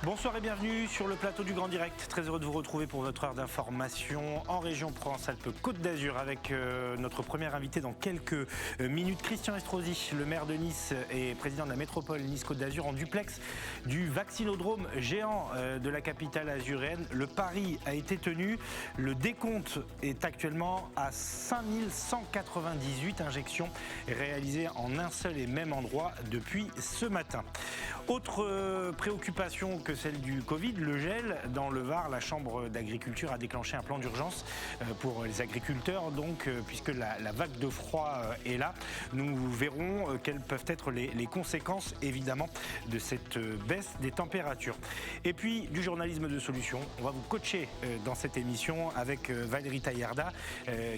Bonsoir et bienvenue sur le plateau du Grand Direct. Très heureux de vous retrouver pour votre heure d'information en région Provence-Alpes-Côte d'Azur avec notre premier invité dans quelques minutes, Christian Estrosi, le maire de Nice et président de la métropole Nice-Côte d'Azur en duplex du vaccinodrome géant de la capitale azuréenne. Le pari a été tenu. Le décompte est actuellement à 5198 injections réalisées en un seul et même endroit depuis ce matin. Autre préoccupation que celle du Covid, le gel. Dans le Var, la Chambre d'agriculture a déclenché un plan d'urgence pour les agriculteurs, donc, puisque la vague de froid est là. Nous verrons quelles peuvent être les conséquences, évidemment, de cette baisse des températures. Et puis, du journalisme de solution. On va vous coacher dans cette émission avec Valérie Taillarda,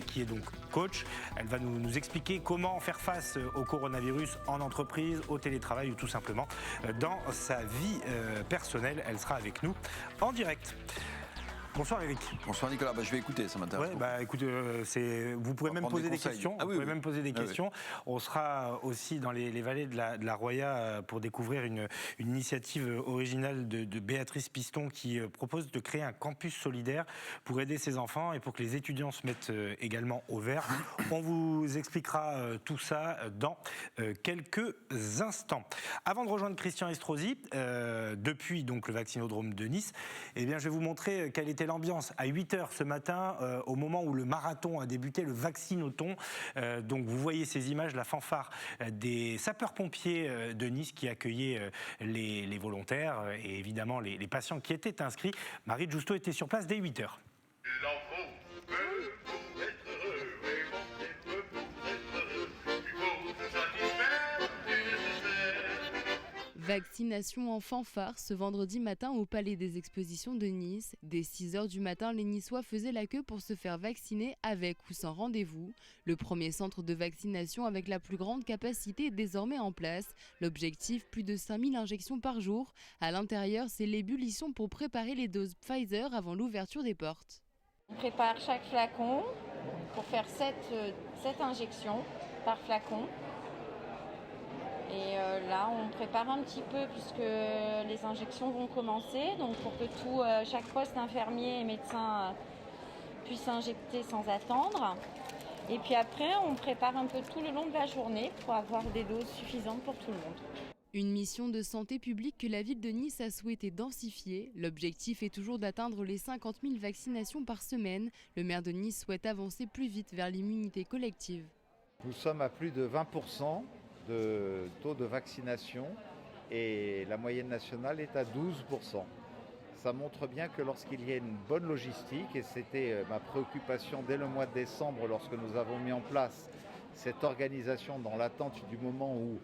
qui est donc coach. Elle va nous expliquer comment faire face au coronavirus en entreprise, au télétravail ou tout simplement dans sa vie personnelle. Elle sera avec nous en direct. Bonsoir Eric. Bonsoir Nicolas, je vais écouter, ça m'intéresse. Ouais, écoute, vous pouvez même poser des questions. Ah, oui, vous pouvez même poser des questions. On sera aussi dans les vallées de la Roya pour découvrir une initiative originale de Béatrice Piston qui propose de créer un campus solidaire pour aider ses enfants et pour que les étudiants se mettent également au vert. On vous expliquera tout ça dans quelques instants. Avant de rejoindre Christian Estrosi, depuis donc le vaccinodrome de Nice, eh bien, je vais vous montrer quelle était l'ambiance à 8h ce matin, au moment où le marathon a débuté, le vaccinothon. Donc vous voyez ces images, la fanfare des sapeurs-pompiers de Nice qui accueillaient les volontaires et évidemment les patients qui étaient inscrits. Marie Giusto était sur place dès 8h. Il en faut que pour être heureux, et mon titre pour être heureux, il faut se satisfaire du nécessaire. Vaccination en fanfare ce vendredi matin au Palais des Expositions de Nice. Dès 6h du matin, les Niçois faisaient la queue pour se faire vacciner avec ou sans rendez-vous. Le premier centre de vaccination avec la plus grande capacité est désormais en place. L'objectif, plus de 5000 injections par jour. À l'intérieur, c'est l'ébullition pour préparer les doses Pfizer avant l'ouverture des portes. On prépare chaque flacon pour faire 7 injections par flacon. Et là, on prépare un petit peu puisque les injections vont commencer. Donc pour que chaque poste infirmier et médecin puisse injecter sans attendre. Et puis après, on prépare un peu tout le long de la journée pour avoir des doses suffisantes pour tout le monde. Une mission de santé publique que la ville de Nice a souhaité densifier. L'objectif est toujours d'atteindre les 50 000 vaccinations par semaine. Le maire de Nice souhaite avancer plus vite vers l'immunité collective. Nous sommes à plus de 20% de taux de vaccination et la moyenne nationale est à 12%. Ça montre bien que lorsqu'il y a une bonne logistique, et c'était ma préoccupation dès le mois de décembre lorsque nous avons mis en place cette organisation dans l'attente du moment où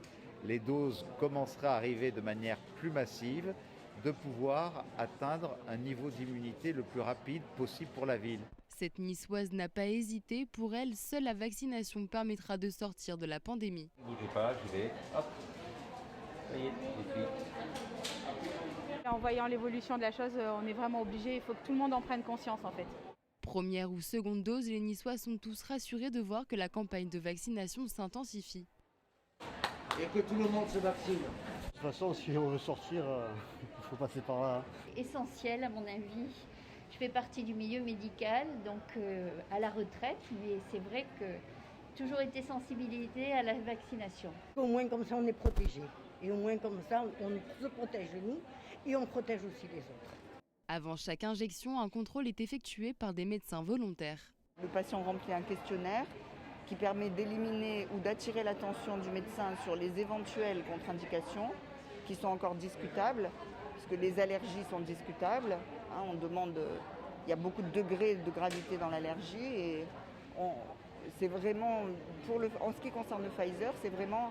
les doses commenceraient à arriver de manière plus massive, de pouvoir atteindre un niveau d'immunité le plus rapide possible pour la ville. Cette niçoise n'a pas hésité. Pour elle, seule la vaccination permettra de sortir de la pandémie. Ne bougez pas, j'y vais. Hop. Ça y est, je suis. En voyant l'évolution de la chose, on est vraiment obligé. Il faut que tout le monde en prenne conscience en fait. Première ou seconde dose, les Niçois sont tous rassurés de voir que la campagne de vaccination s'intensifie. Et que tout le monde se vaccine. De toute façon, si on veut sortir, il faut passer par là. Essentiel à mon avis. Je fais partie du milieu médical, donc à la retraite, mais c'est vrai que j'ai toujours été sensibilisée à la vaccination. Au moins comme ça on est protégé. Et au moins comme ça on se protège nous et on protège aussi les autres. Avant chaque injection, un contrôle est effectué par des médecins volontaires. Le patient remplit un questionnaire qui permet d'éliminer ou d'attirer l'attention du médecin sur les éventuelles contre-indications qui sont encore discutables, puisque les allergies sont discutables. On demande, il y a beaucoup de degrés de gravité dans l'allergie et c'est vraiment, en ce qui concerne le Pfizer, c'est vraiment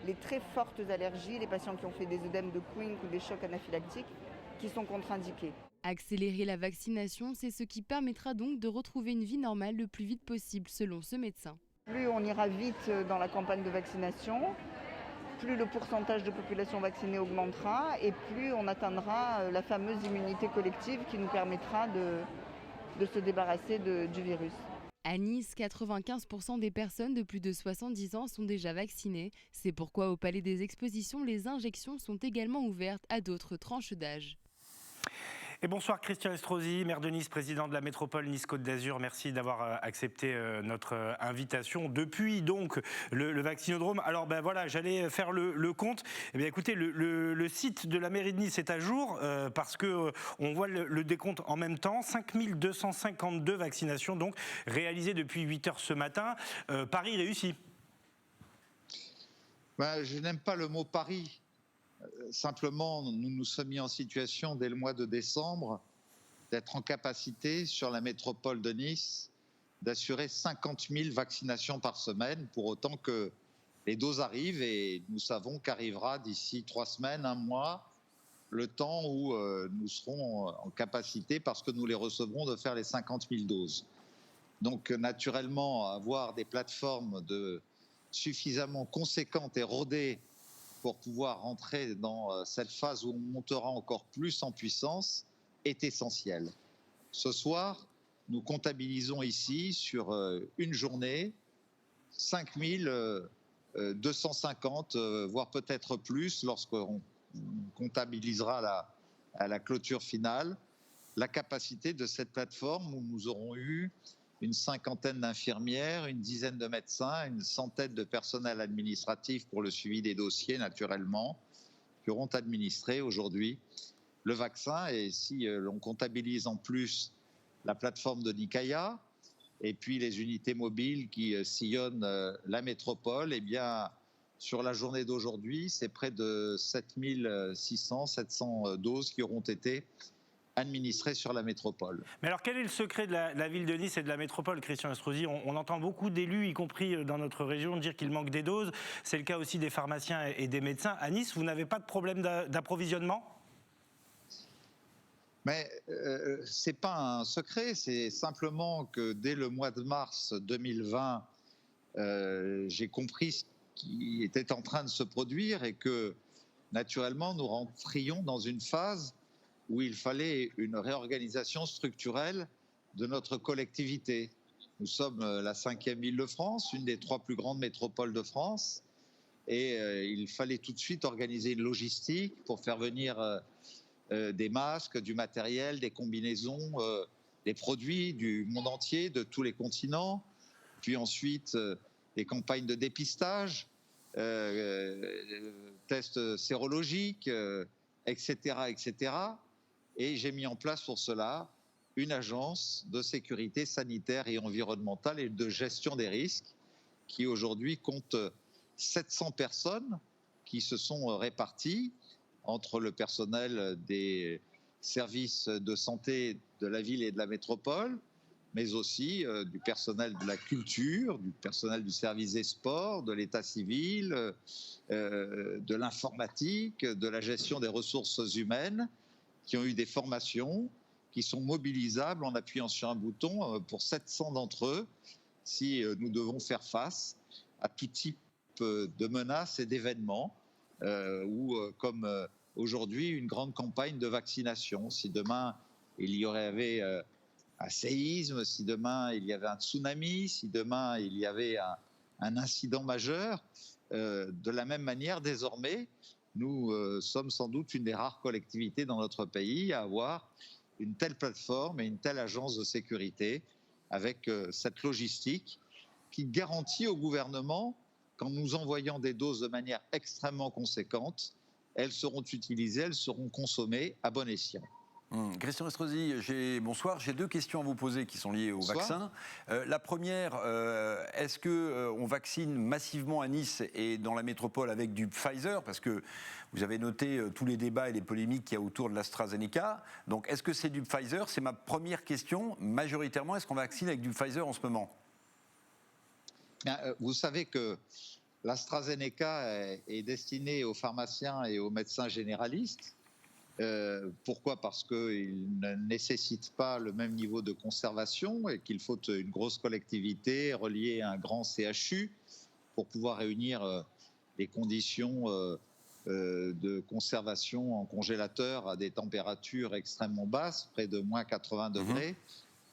les très fortes allergies, les patients qui ont fait des œdèmes de Kuhn ou des chocs anaphylactiques qui sont contre-indiqués. Accélérer la vaccination, c'est ce qui permettra donc de retrouver une vie normale le plus vite possible, selon ce médecin. Plus on ira vite dans la campagne de vaccination, plus le pourcentage de population vaccinée augmentera et plus on atteindra la fameuse immunité collective qui nous permettra de se débarrasser du virus. À Nice, 95% des personnes de plus de 70 ans sont déjà vaccinées. C'est pourquoi au Palais des Expositions, les injections sont également ouvertes à d'autres tranches d'âge. Et bonsoir Christian Estrosi, maire de Nice, président de la métropole Nice-Côte d'Azur. Merci d'avoir accepté notre invitation. Depuis donc le vaccinodrome, alors ben voilà, j'allais faire le compte. Eh bien écoutez, le site de la mairie de Nice est à jour parce que on voit le décompte en même temps. 5252 vaccinations donc réalisées depuis 8h ce matin. Paris réussi. Ben, je n'aime pas le mot Paris. Simplement, nous nous sommes mis en situation dès le mois de décembre d'être en capacité sur la métropole de Nice d'assurer 50 000 vaccinations par semaine, pour autant que les doses arrivent et nous savons qu'arrivera d'ici 3 semaines, 1 mois, le temps où nous serons en capacité, parce que nous les recevrons, de faire les 50 000 doses. Donc naturellement, avoir des plateformes suffisamment conséquentes et rodées pour pouvoir rentrer dans cette phase où on montera encore plus en puissance est essentiel. Ce soir, nous comptabilisons ici sur une journée 5250, voire peut-être plus, lorsqu'on comptabilisera à la clôture finale, la capacité de cette plateforme où nous aurons eu une 50aine d'infirmières, une dizaine de médecins, une centaine de personnels administratifs pour le suivi des dossiers, naturellement, qui auront administré aujourd'hui le vaccin. Et si l'on comptabilise en plus la plateforme de Nicaia et puis les unités mobiles qui sillonnent la métropole, eh bien, sur la journée d'aujourd'hui, c'est près de 700 doses qui auront été administrés sur la métropole. Mais alors quel est le secret de la ville de Nice et de la métropole, Christian Estrosi? On entend beaucoup d'élus, y compris dans notre région, dire qu'il manque des doses. C'est le cas aussi des pharmaciens et des médecins. À Nice, vous n'avez pas de problème d'approvisionnement? Mais ce n'est pas un secret, c'est simplement que dès le mois de mars 2020, j'ai compris ce qui était en train de se produire et que naturellement nous rentrions dans une phase où il fallait une réorganisation structurelle de notre collectivité. Nous sommes la 5e ville de France, une des 3 plus grandes métropoles de France, et il fallait tout de suite organiser une logistique pour faire venir des masques, du matériel, des combinaisons, des produits du monde entier, de tous les continents, puis ensuite des campagnes de dépistage, tests sérologiques, etc., etc. Et j'ai mis en place pour cela une agence de sécurité sanitaire et environnementale et de gestion des risques qui aujourd'hui compte 700 personnes qui se sont réparties entre le personnel des services de santé de la ville et de la métropole, mais aussi du personnel de la culture, du personnel du service des sports, de l'état civil, de l'informatique, de la gestion des ressources humaines, qui ont eu des formations, qui sont mobilisables en appuyant sur un bouton pour 700 d'entre eux, si nous devons faire face à tout type de menaces et d'événements, ou comme aujourd'hui une grande campagne de vaccination. Si demain il y avait un séisme, si demain il y avait un tsunami, si demain il y avait un incident majeur, de la même manière désormais, nous sommes sans doute une des rares collectivités dans notre pays à avoir une telle plateforme et une telle agence de sécurité avec cette logistique qui garantit au gouvernement qu'en nous envoyant des doses de manière extrêmement conséquente, elles seront utilisées, elles seront consommées à bon escient. Christian Estrosi, bonsoir. J'ai 2 questions à vous poser qui sont liées au vaccin. La première, est-ce qu'on vaccine massivement à Nice et dans la métropole avec du Pfizer? Parce que vous avez noté tous les débats et les polémiques qu'il y a autour de l'AstraZeneca. Donc est-ce que c'est du Pfizer? C'est ma première question. Majoritairement, est-ce qu'on vaccine avec du Pfizer en ce moment? Bien, vous savez que l'AstraZeneca est destiné aux pharmaciens et aux médecins généralistes. Pourquoi? Parce qu'il ne nécessite pas le même niveau de conservation et qu'il faut une grosse collectivité reliée à un grand CHU pour pouvoir réunir les conditions de conservation en congélateur à des températures extrêmement basses, près de moins 80 degrés.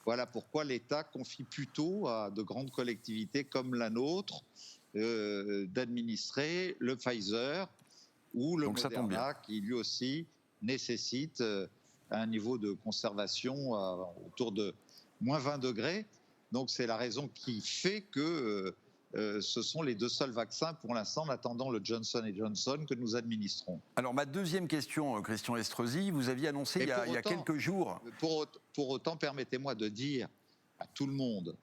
Voilà pourquoi l'État confie plutôt à de grandes collectivités comme la nôtre d'administrer le Pfizer ou le Moderna, qui lui aussi nécessite à un niveau de conservation autour de moins 20 degrés. Donc c'est la raison qui fait que ce sont les 2 seuls vaccins pour l'instant, en attendant le Johnson & Johnson que nous administrons. Alors ma deuxième question, Christian Estrosi, vous aviez annoncé il y a quelques jours... Pour autant, permettez-moi de dire à tout le monde,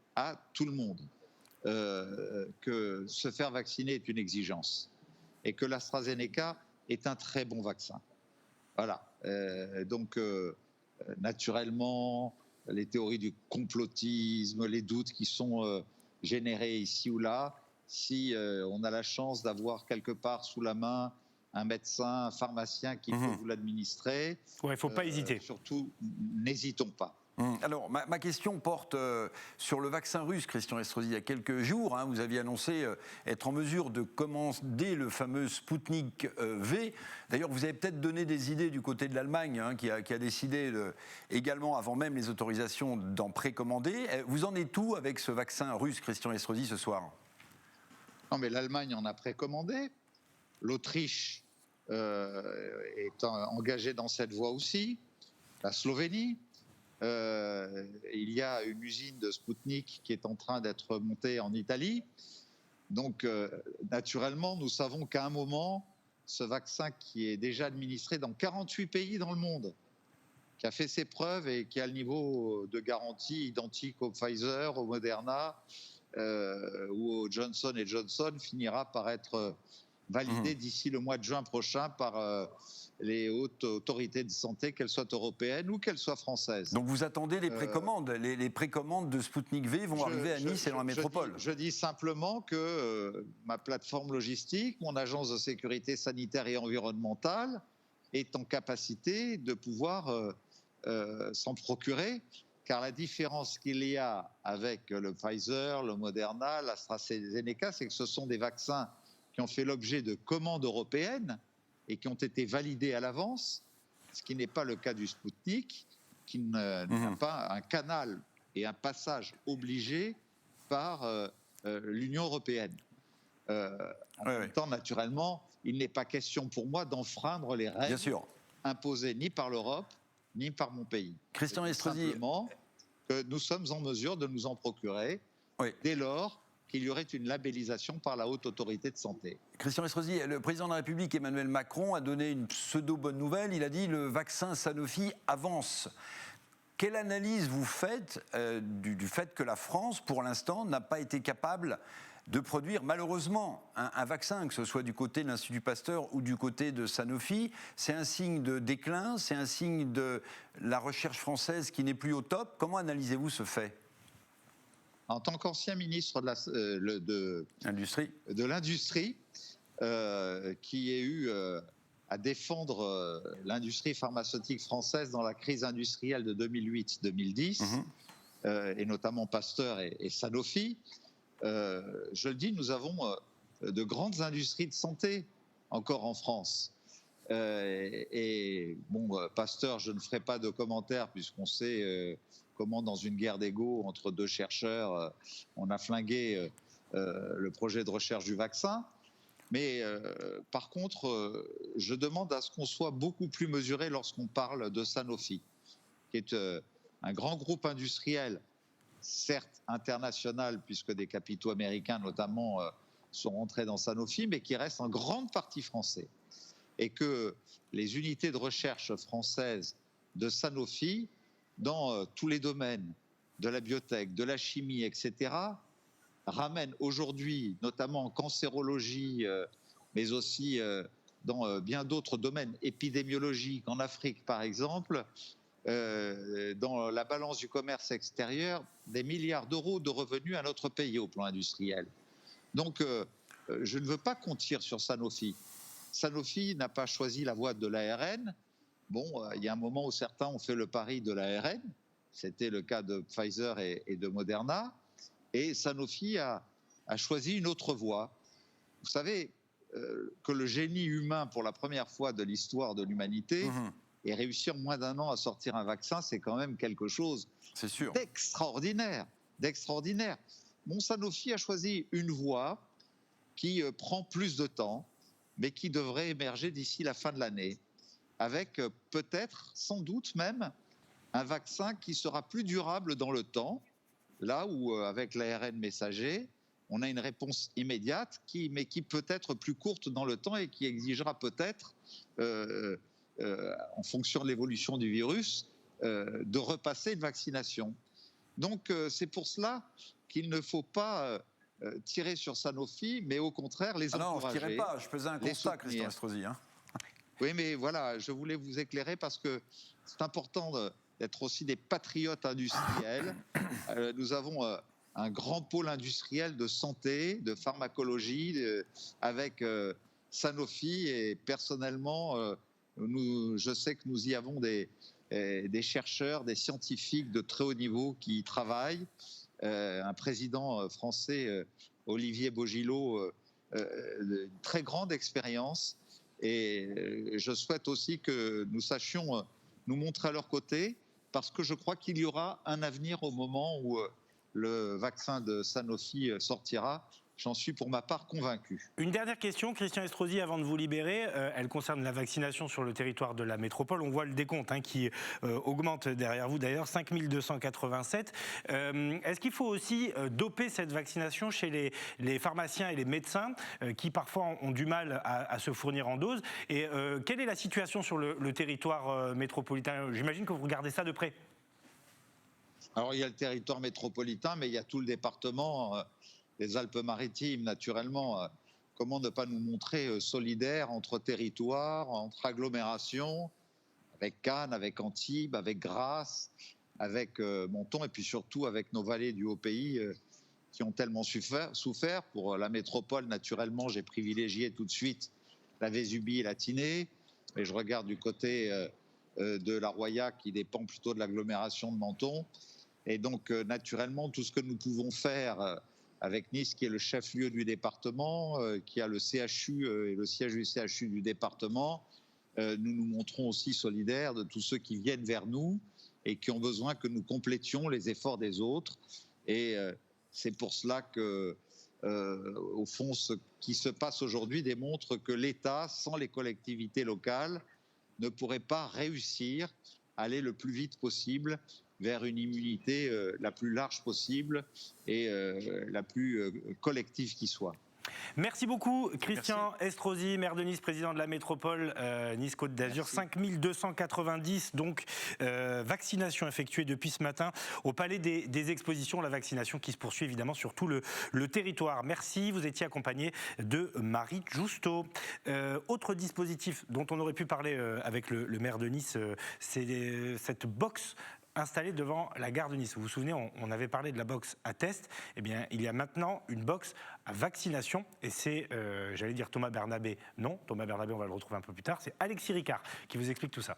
que se faire vacciner est une exigence et que l'AstraZeneca est un très bon vaccin. Voilà. Donc, naturellement, les théories du complotisme, les doutes qui sont générés ici ou là, si on a la chance d'avoir quelque part sous la main un médecin, un pharmacien qui peut vous l'administrer, il ne faut pas hésiter. Surtout, n'hésitons pas. Alors, ma question porte sur le vaccin russe, Christian Estrosi. Il y a quelques jours, vous aviez annoncé être en mesure de commander le fameux Sputnik V. D'ailleurs, vous avez peut-être donné des idées du côté de l'Allemagne, qui a décidé également, avant même les autorisations, d'en précommander. Vous en êtes où avec ce vaccin russe, Christian Estrosi, ce soir? Non, mais l'Allemagne en a précommandé. L'Autriche est engagée dans cette voie aussi. La Slovénie. Il y a une usine de Sputnik qui est en train d'être montée en Italie. Donc, naturellement, nous savons qu'à un moment, ce vaccin qui est déjà administré dans 48 pays dans le monde, qui a fait ses preuves et qui a le niveau de garantie identique au Pfizer, au Moderna ou au Johnson & Johnson, finira par être validé d'ici le mois de juin prochain par les hautes autorités de santé, qu'elles soient européennes ou qu'elles soient françaises. Donc vous attendez les précommandes. Les précommandes de Sputnik V vont arriver à Nice et dans la métropole. Je dis simplement que ma plateforme logistique, mon agence de sécurité sanitaire et environnementale est en capacité de pouvoir s'en procurer, car la différence qu'il y a avec le Pfizer, le Moderna, l'AstraZeneca, c'est que ce sont des vaccins qui ont fait l'objet de commandes européennes et qui ont été validés à l'avance, ce qui n'est pas le cas du Sputnik, qui n'a pas un canal et un passage obligé par l'Union européenne. En même temps, naturellement, il n'est pas question pour moi d'enfreindre les règles imposées ni par l'Europe, ni par mon pays. Christian Estrosi, simplement que nous sommes en mesure de nous en procurer dès lors qu'il y aurait une labellisation par la Haute Autorité de Santé. Christian Estrosi, le président de la République, Emmanuel Macron, a donné une pseudo-bonne nouvelle. Il a dit le vaccin Sanofi avance. Quelle analyse vous faites du fait que la France, pour l'instant, n'a pas été capable de produire, malheureusement, un vaccin, que ce soit du côté de l'Institut Pasteur ou du côté de Sanofi? C'est un signe de déclin, c'est un signe de la recherche française qui n'est plus au top. Comment analysez-vous ce fait? En tant qu'ancien ministre de l'Industrie, qui ai eu à défendre l'industrie pharmaceutique française dans la crise industrielle de 2008-2010, et notamment Pasteur et Sanofi, je le dis, nous avons de grandes industries de santé encore en France. Pasteur, je ne ferai pas de commentaires puisqu'on sait comment dans une guerre d'ego entre deux chercheurs, on a flingué le projet de recherche du vaccin. Mais par contre, je demande à ce qu'on soit beaucoup plus mesuré lorsqu'on parle de Sanofi, qui est un grand groupe industriel, certes international, puisque des capitaux américains notamment sont rentrés dans Sanofi, mais qui reste en grande partie français. Et que les unités de recherche françaises de Sanofi, dans tous les domaines de la biotech, de la chimie, etc., ramènent aujourd'hui, notamment en cancérologie, mais aussi dans bien d'autres domaines épidémiologiques, en Afrique par exemple, dans la balance du commerce extérieur, des milliards d'euros de revenus à notre pays au plan industriel. Donc, je ne veux pas qu'on tire sur Sanofi. Sanofi n'a pas choisi la voie de l'ARN. Bon, il y a un moment où certains ont fait le pari de l'ARN. C'était le cas de Pfizer et de Moderna. Et Sanofi a choisi une autre voie. Vous savez que le génie humain, pour la première fois de l'histoire de l'humanité, et réussir en moins d'un an à sortir un vaccin, c'est quand même quelque chose d'extraordinaire. Mon Sanofi a choisi une voie qui prend plus de temps, mais qui devrait émerger d'ici la fin de l'année. avec peut-être, sans doute même, un vaccin qui sera plus durable dans le temps, là où avec l'ARN messager, on a une réponse immédiate, mais qui peut être plus courte dans le temps et qui exigera peut-être, en fonction de l'évolution du virus, de repasser une vaccination. Donc c'est pour cela qu'il ne faut pas tirer sur Sanofi, mais au contraire les encourager. Non, je ne tirais pas, je faisais un constat, Christian Estrosi. Oui, mais voilà, je voulais vous éclairer parce que c'est important d'être aussi des patriotes industriels. Nous avons un grand pôle industriel de santé, de pharmacologie, avec Sanofi, et personnellement, je sais que nous y avons des chercheurs, des scientifiques de très haut niveau qui y travaillent. Un président français, Olivier Bogillot, de très grande expérience. Et je souhaite aussi que nous sachions nous montrer à leur côté, parce que je crois qu'il y aura un avenir au moment où le vaccin de Sanofi sortira. J'en suis pour ma part convaincu. Une dernière question, Christian Estrosi, avant de vous libérer. Elle concerne la vaccination sur le territoire de la métropole. On voit le décompte qui augmente derrière vous, d'ailleurs, 5287. Est-ce qu'il faut aussi doper cette vaccination chez les pharmaciens et les médecins qui parfois ont du mal à se fournir en doses? Et quelle est la situation sur le territoire métropolitain? J'imagine que vous regardez ça de près. Alors, il y a le territoire métropolitain, mais il y a tout le département, les Alpes-Maritimes, naturellement. Comment ne pas nous montrer solidaires entre territoires, entre agglomérations, avec Cannes, avec Antibes, avec Grasse, avec Menton, et puis surtout avec nos vallées du Haut-Pays qui ont tellement souffert. Pour la métropole, naturellement, j'ai privilégié tout de suite la Vésubie et la Tinée, mais je regarde du côté de la Roya, qui dépend plutôt de l'agglomération de Menton. Et donc, naturellement, tout ce que nous pouvons faire avec Nice, qui est le chef-lieu du département, qui a le CHU et le siège du CHU du département, nous nous montrons aussi solidaires de tous ceux qui viennent vers nous et qui ont besoin que nous complétions les efforts des autres. Et c'est pour cela que, au fond, ce qui se passe aujourd'hui démontre que l'État, sans les collectivités locales, ne pourrait pas réussir à aller le plus vite possible vers une immunité la plus large possible et la plus collective qui soit. Merci beaucoup, Christian Estrosi, maire de Nice, président de la métropole Nice-Côte d'Azur. 5290 donc vaccinations effectuées depuis ce matin au Palais des Expositions. La vaccination qui se poursuit évidemment sur tout le territoire. Merci, vous étiez accompagné de Marie Justo. Autre dispositif dont on aurait pu parler avec le maire de Nice, c'est cette box installée devant la gare de Nice. Vous vous souvenez, on avait parlé de la box à test. Eh bien, il y a maintenant une box à vaccination. Et c'est, j'allais dire Thomas Bernabé. Non, Thomas Bernabé, on va le retrouver un peu plus tard. C'est Alexis Ricard qui vous explique tout ça.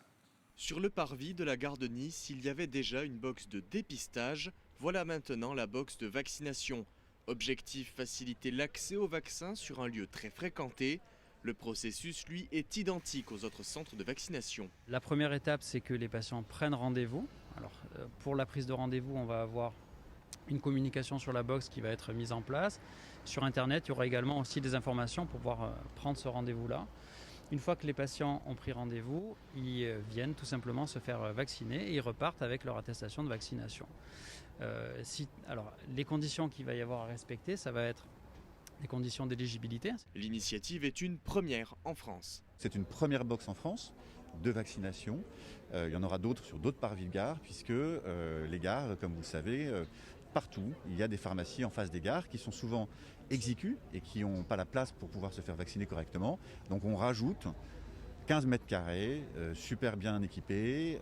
Sur le parvis de la gare de Nice, il y avait déjà une box de dépistage. Voilà maintenant la box de vaccination. Objectif, faciliter l'accès au vaccin sur un lieu très fréquenté. Le processus, lui, est identique aux autres centres de vaccination. La première étape, c'est que les patients prennent rendez-vous. Alors, pour la prise de rendez-vous, on va avoir une communication sur la box qui va être mise en place. Sur Internet, il y aura également aussi des informations pour pouvoir prendre ce rendez-vous-là. Une fois que les patients ont pris rendez-vous, ils viennent tout simplement se faire vacciner et ils repartent avec leur attestation de vaccination. Alors, les conditions qu'il va y avoir à respecter, ça va être les conditions d'éligibilité. L'initiative est une première en France. C'est une première box en France de vaccination. Il y en aura d'autres sur d'autres parvis de gare, puisque les gares, comme vous le savez, partout, il y a des pharmacies en face des gares qui sont souvent exiguës et qui n'ont pas la place pour pouvoir se faire vacciner correctement. Donc on rajoute 15 mètres carrés, super bien équipés,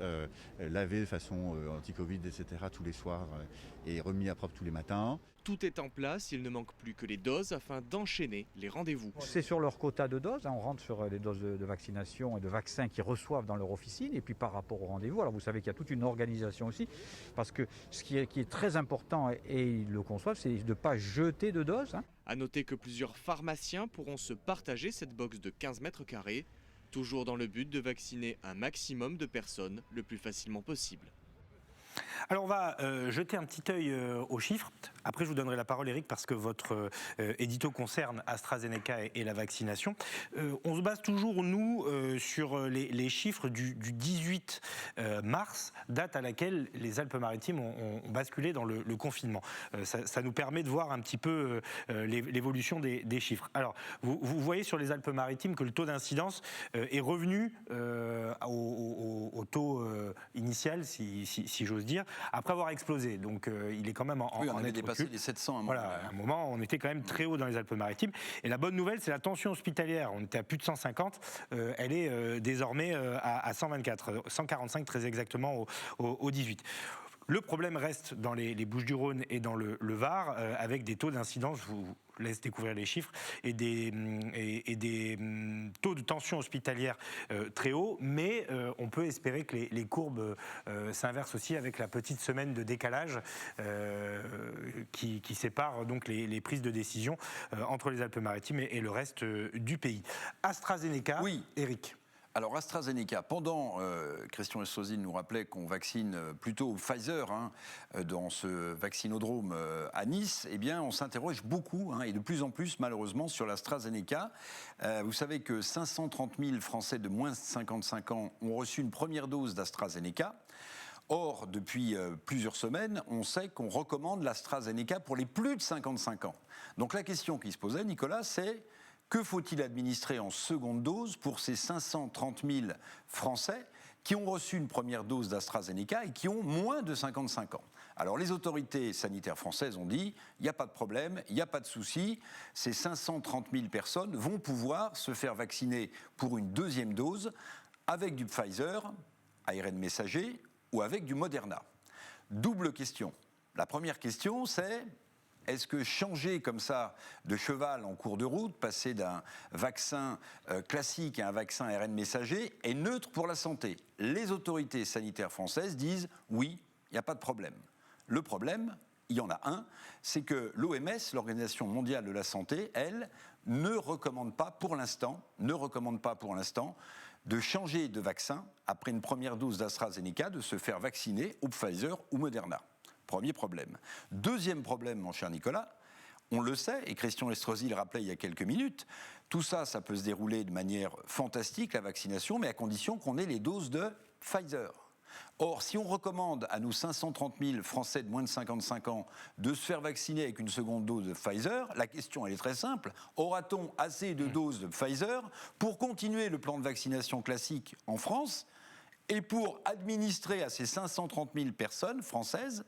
lavés de façon anti-Covid, etc. tous les soirs et remis à propre tous les matins. Tout est en place, il ne manque plus que les doses afin d'enchaîner les rendez-vous. C'est sur leur quota de doses, on rentre sur les doses de vaccination et de vaccins qu'ils reçoivent dans leur officine. Et puis par rapport au rendez-vous, alors vous savez qu'il y a toute une organisation aussi, parce que ce qui est très important, et ils le conçoivent, c'est de ne pas jeter de doses. A noter que plusieurs pharmaciens pourront se partager cette box de 15 mètres carrés, toujours dans le but de vacciner un maximum de personnes le plus facilement possible. Alors on va jeter un petit œil aux chiffres. Après je vous donnerai la parole Eric parce que votre édito concerne AstraZeneca et la vaccination. On se base toujours nous sur les chiffres du 18 mars, date à laquelle les Alpes-Maritimes ont basculé dans le confinement. Ça nous permet de voir un petit peu l'évolution des chiffres. Alors vous voyez sur les Alpes-Maritimes que le taux d'incidence est revenu au taux initial, si j'ose dire, après avoir explosé. Donc il est quand même en oui, on avait net dépassé recul. les 700 à un moment. Voilà, à un moment, on était quand même très haut dans les Alpes-Maritimes. Et la bonne nouvelle, c'est la tension hospitalière. On était à plus de 150. Elle est désormais à 124, 145 très exactement au 18. Le problème reste dans les Bouches-du-Rhône et dans le Var, avec des taux d'incidence, je vous laisse découvrir les chiffres, et des taux de tension hospitalière très hauts, mais on peut espérer que les courbes s'inversent aussi avec la petite semaine de décalage qui sépare donc les prises de décision entre les Alpes-Maritimes et le reste du pays. AstraZeneca, oui. Eric. Alors AstraZeneca, pendant, Christian Estrosi nous rappelait qu'on vaccine plutôt Pfizer dans ce vaccinodrome à Nice, eh bien on s'interroge beaucoup et de plus en plus malheureusement sur l'AstraZeneca. Vous savez que 530 000 Français de moins de 55 ans ont reçu une première dose d'AstraZeneca. Or, depuis plusieurs semaines, on sait qu'on recommande l'AstraZeneca pour les plus de 55 ans. Donc la question qui se posait, Nicolas, c'est... Que faut-il administrer en seconde dose pour ces 530 000 Français qui ont reçu une première dose d'AstraZeneca et qui ont moins de 55 ans? Alors les autorités sanitaires françaises ont dit, il n'y a pas de problème, il n'y a pas de souci, ces 530 000 personnes vont pouvoir se faire vacciner pour une deuxième dose avec du Pfizer, ARN messager, ou avec du Moderna. Double question. La première question, c'est... Est-ce que changer comme ça de cheval en cours de route, passer d'un vaccin classique à un vaccin ARN messager, est neutre pour la santé? Les autorités sanitaires françaises disent oui, il n'y a pas de problème. Le problème, il y en a un, c'est que l'OMS, l'Organisation mondiale de la santé, elle, ne recommande pas pour l'instant de changer de vaccin après une première dose d'AstraZeneca, de se faire vacciner au Pfizer ou Moderna. Premier problème. Deuxième problème, mon cher Nicolas, on le sait, et Christian Estrosi le rappelait il y a quelques minutes, tout ça, ça peut se dérouler de manière fantastique, la vaccination, mais à condition qu'on ait les doses de Pfizer. Or, si on recommande à nos 530 000 Français de moins de 55 ans de se faire vacciner avec une seconde dose de Pfizer, la question, elle est très simple. Aura-t-on assez de doses de Pfizer pour continuer le plan de vaccination classique en France et pour administrer à ces 530 000 personnes françaises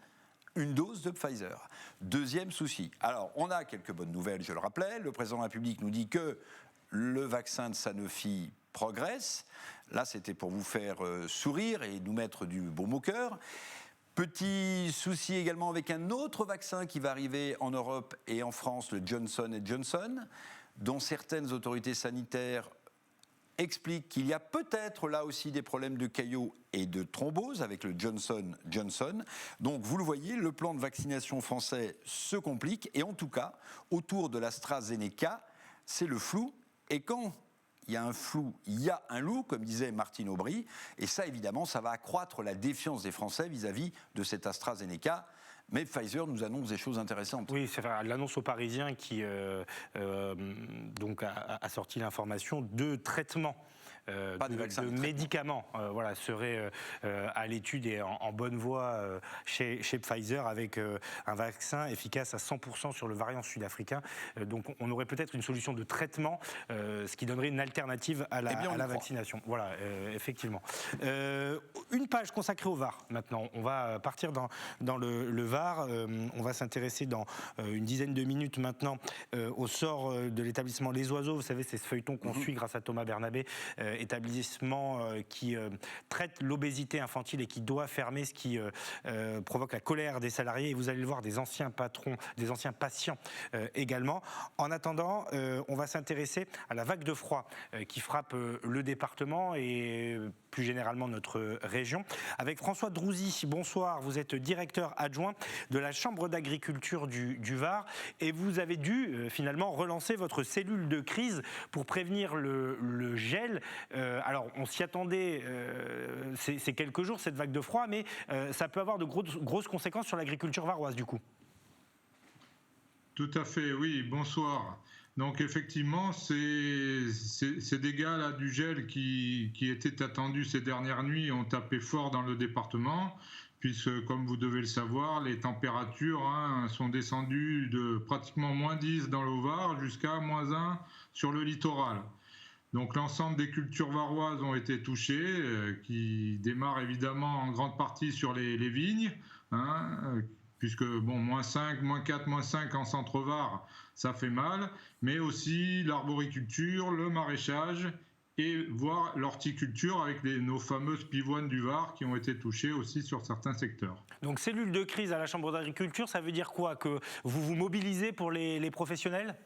une dose de Pfizer? Deuxième souci. Alors, on a quelques bonnes nouvelles, je le rappelais. Le président de la République nous dit que le vaccin de Sanofi progresse. Là, c'était pour vous faire sourire et nous mettre du baume au cœur. Petit souci également avec un autre vaccin qui va arriver en Europe et en France, le Johnson & Johnson, dont certaines autorités sanitaires explique qu'il y a peut-être là aussi des problèmes de caillots et de thrombose avec le Johnson & Johnson. Donc vous le voyez, le plan de vaccination français se complique et en tout cas, autour de l'AstraZeneca, c'est le flou. Et quand il y a un flou, il y a un loup, comme disait Martine Aubry. Et ça, évidemment, ça va accroître la défiance des Français vis-à-vis de cet AstraZeneca. Mais Pfizer nous annonce des choses intéressantes. Oui, c'est l'annonce aux Parisiens qui donc a sorti l'information de traitement. De médicaments seraient à l'étude et en bonne voie chez Pfizer avec un vaccin efficace à 100% sur le variant sud-africain. Donc on aurait peut-être une solution de traitement, ce qui donnerait une alternative à la vaccination. Voilà, effectivement. Une page consacrée au Var maintenant. On va partir dans le Var. On va s'intéresser dans une dizaine de minutes maintenant au sort de l'établissement Les Oiseaux. Vous savez, c'est ce feuilleton qu'on suit grâce à Thomas Bernabé, établissement qui traite l'obésité infantile et qui doit fermer, ce qui provoque la colère des salariés. Et vous allez le voir, des anciens patrons, des anciens patients également. En attendant, on va s'intéresser à la vague de froid qui frappe le département et plus généralement notre région. Avec François Drouzy, bonsoir, vous êtes directeur adjoint de la Chambre d'agriculture du Var et vous avez dû finalement relancer votre cellule de crise pour prévenir le gel Alors, on s'y attendait ces quelques jours, cette vague de froid, mais ça peut avoir de grosses conséquences sur l'agriculture varoise, du coup. Tout à fait, oui, bonsoir. Donc effectivement, ces dégâts-là du gel qui étaient attendus ces dernières nuits ont tapé fort dans le département, puisque comme vous devez le savoir, les températures sont descendues de pratiquement -10 dans le Haut-Var jusqu'à -1 sur le littoral. Donc l'ensemble des cultures varoises ont été touchées, qui démarrent évidemment en grande partie sur les vignes, puisque -5, -4, -5 en centre-Var, ça fait mal, mais aussi l'arboriculture, le maraîchage et voire l'horticulture avec nos fameuses pivoines du Var qui ont été touchées aussi sur certains secteurs. Donc cellule de crise à la Chambre d'agriculture, ça veut dire quoi? Que vous vous mobilisez pour les professionnels?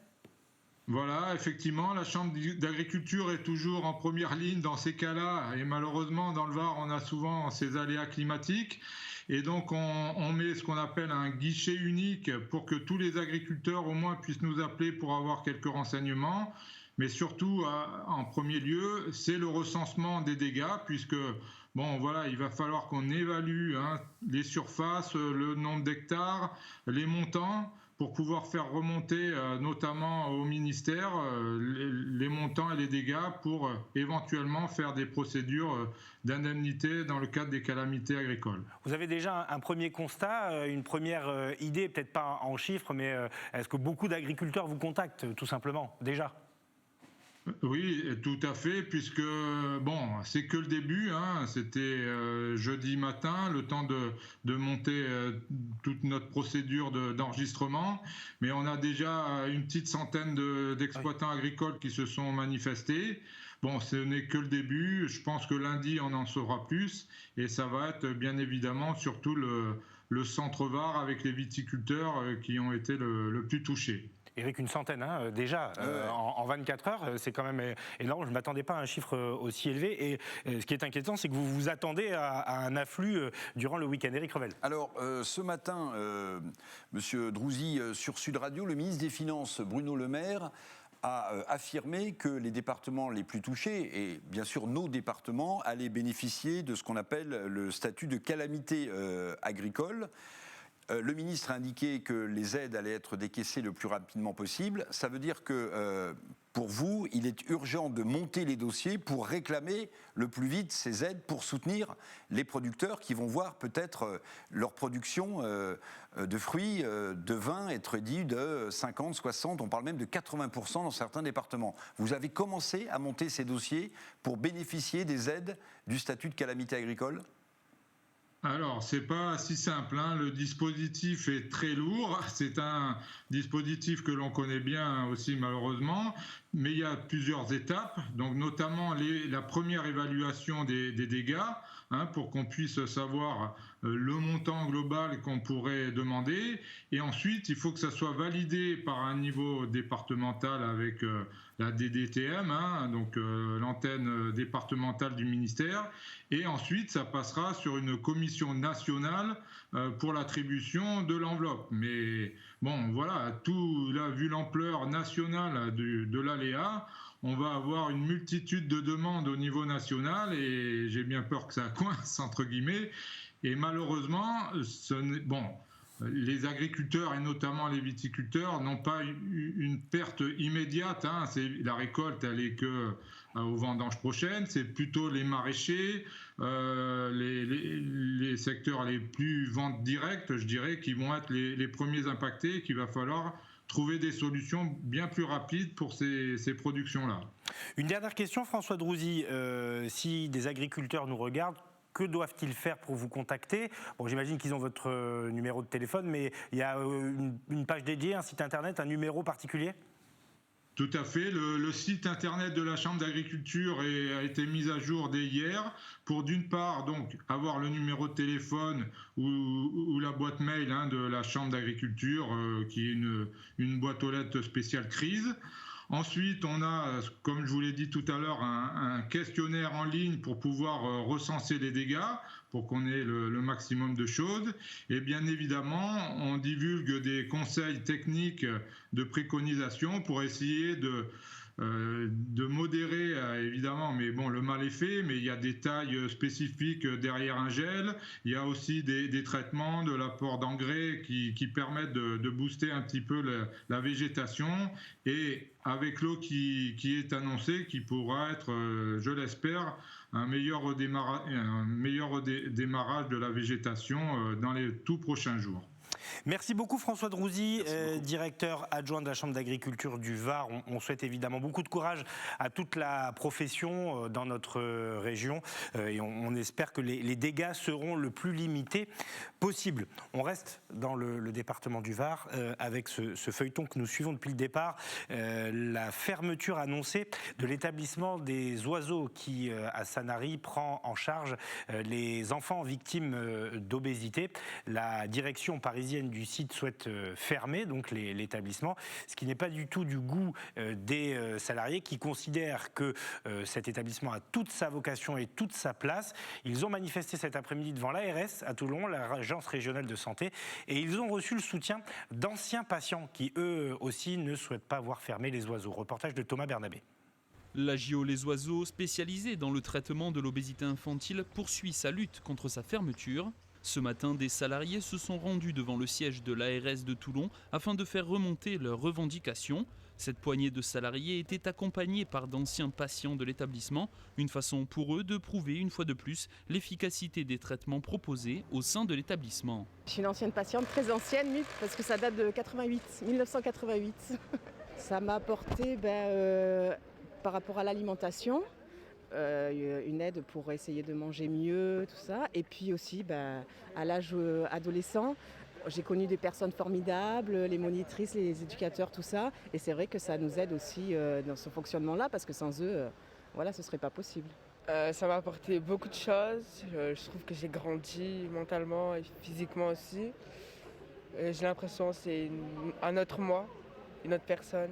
Voilà, effectivement, la Chambre d'agriculture est toujours en première ligne dans ces cas-là, et malheureusement dans le Var on a souvent ces aléas climatiques. Et donc on met ce qu'on appelle un guichet unique pour que tous les agriculteurs au moins puissent nous appeler pour avoir quelques renseignements. Mais surtout, en premier lieu, c'est le recensement des dégâts, puisque il va falloir qu'on évalue les surfaces, le nombre d'hectares, les montants, pour pouvoir faire remonter, notamment au ministère, les montants et les dégâts pour éventuellement faire des procédures d'indemnité dans le cadre des calamités agricoles. Vous avez déjà un premier constat, une première idée, peut-être pas en chiffres, mais est-ce que beaucoup d'agriculteurs vous contactent, tout simplement, déjà ? Oui, tout à fait, puisque c'est que le début, c'était jeudi matin, le temps de monter toute notre procédure d'enregistrement, mais on a déjà une petite centaine d'exploitants agricoles qui se sont manifestés. Ce n'est que le début, je pense que lundi on en saura plus, et ça va être bien évidemment surtout le centre-Var avec les viticulteurs qui ont été le plus touchés. Éric, une centaine déjà en 24 heures, c'est quand même énorme. Je ne m'attendais pas à un chiffre aussi élevé. Et ce qui est inquiétant, c'est que vous vous attendez à un afflux durant le week-end. Éric Revel. Alors, ce matin, Monsieur Drouzy, sur Sud Radio, le ministre des Finances, Bruno Le Maire, a affirmé que les départements les plus touchés, et bien sûr nos départements, allaient bénéficier de ce qu'on appelle le statut de calamité agricole. Le ministre a indiqué que les aides allaient être décaissées le plus rapidement possible. Ça veut dire que, pour vous, il est urgent de monter les dossiers pour réclamer le plus vite ces aides pour soutenir les producteurs qui vont voir peut-être leur production de fruits, de vin être réduite de 50, 60, on parle même de 80% dans certains départements. Vous avez commencé à monter ces dossiers pour bénéficier des aides du statut de calamité agricole ? Alors, c'est pas si simple, le dispositif est très lourd, c'est un dispositif que l'on connaît bien aussi malheureusement, mais il y a plusieurs étapes, donc notamment la première évaluation des dégâts, pour qu'on puisse savoir le montant global qu'on pourrait demander, et ensuite il faut que ça soit validé par un niveau départemental avec la DDTM, donc l'antenne départementale du ministère, et ensuite ça passera sur une commission nationale pour l'attribution de l'enveloppe. Mais vu l'ampleur nationale de l'aléa, on va avoir une multitude de demandes au niveau national et j'ai bien peur que ça coince, entre guillemets. Et malheureusement, les agriculteurs et notamment les viticulteurs n'ont pas une perte immédiate. La récolte, elle est que aux vendanges prochaines. C'est plutôt les maraîchers, les secteurs les plus ventes directes, je dirais, qui vont être les premiers impactés, qu'il va falloir trouver des solutions bien plus rapides pour ces productions-là. Une dernière question, François Drouzy. Si des agriculteurs nous regardent, que doivent-ils faire pour vous contacter ? J'imagine qu'ils ont votre numéro de téléphone, mais il y a une page dédiée, un site internet, un numéro particulier ? Tout à fait. Le site internet de la Chambre d'agriculture a été mis à jour dès hier pour d'une part donc avoir le numéro de téléphone ou la boîte mail de la Chambre d'agriculture qui est une boîte aux lettres spéciale crise. Ensuite, on a, comme je vous l'ai dit tout à l'heure, un questionnaire en ligne pour pouvoir recenser les dégâts, pour qu'on ait le maximum de choses. Et bien évidemment, on divulgue des conseils techniques de préconisation pour essayer de modérer, évidemment, mais bon, le mal est fait, mais il y a des tailles spécifiques derrière un gel. Il y a aussi des traitements, de l'apport d'engrais qui permettent de booster un petit peu la végétation. Et avec l'eau qui est annoncée, qui pourra être, je l'espère, un meilleur démarrage de la végétation dans les tout prochains jours. Merci beaucoup François Drouzy, directeur adjoint de la Chambre d'agriculture du Var. On souhaite évidemment beaucoup de courage à toute la profession dans notre région et on espère que les dégâts seront le plus limités possible. On reste dans le département du Var avec ce feuilleton que nous suivons depuis le départ, la fermeture annoncée de l'établissement des oiseaux qui, à Sanary, prend en charge les enfants victimes d'obésité. La direction parisienne du site souhaite fermer donc l'établissement, ce qui n'est pas du tout du goût des salariés qui considèrent que cet établissement a toute sa vocation et toute sa place. Ils ont manifesté cet après-midi devant l'ARS à Toulon, l'agence régionale de santé, et ils ont reçu le soutien d'anciens patients qui eux aussi ne souhaitent pas voir fermer les oiseaux. Reportage de Thomas Bernabé. L'AJO Les Oiseaux, spécialisée dans le traitement de l'obésité infantile, poursuit sa lutte contre sa fermeture. Ce matin, des salariés se sont rendus devant le siège de l'ARS de Toulon afin de faire remonter leurs revendications. Cette poignée de salariés était accompagnée par d'anciens patients de l'établissement, une façon pour eux de prouver une fois de plus l'efficacité des traitements proposés au sein de l'établissement. Je suis une ancienne patiente, très ancienne, parce que ça date de 1988. Ça m'a apporté par rapport à l'alimentation, une aide pour essayer de manger mieux, tout ça. Et puis aussi, à l'âge adolescent, j'ai connu des personnes formidables, les monitrices, les éducateurs, tout ça. Et c'est vrai que ça nous aide aussi dans ce fonctionnement-là, parce que sans eux, ce ne serait pas possible. Ça m'a apporté beaucoup de choses. Je trouve que j'ai grandi mentalement et physiquement aussi. J'ai l'impression que c'est un autre moi, une autre personne.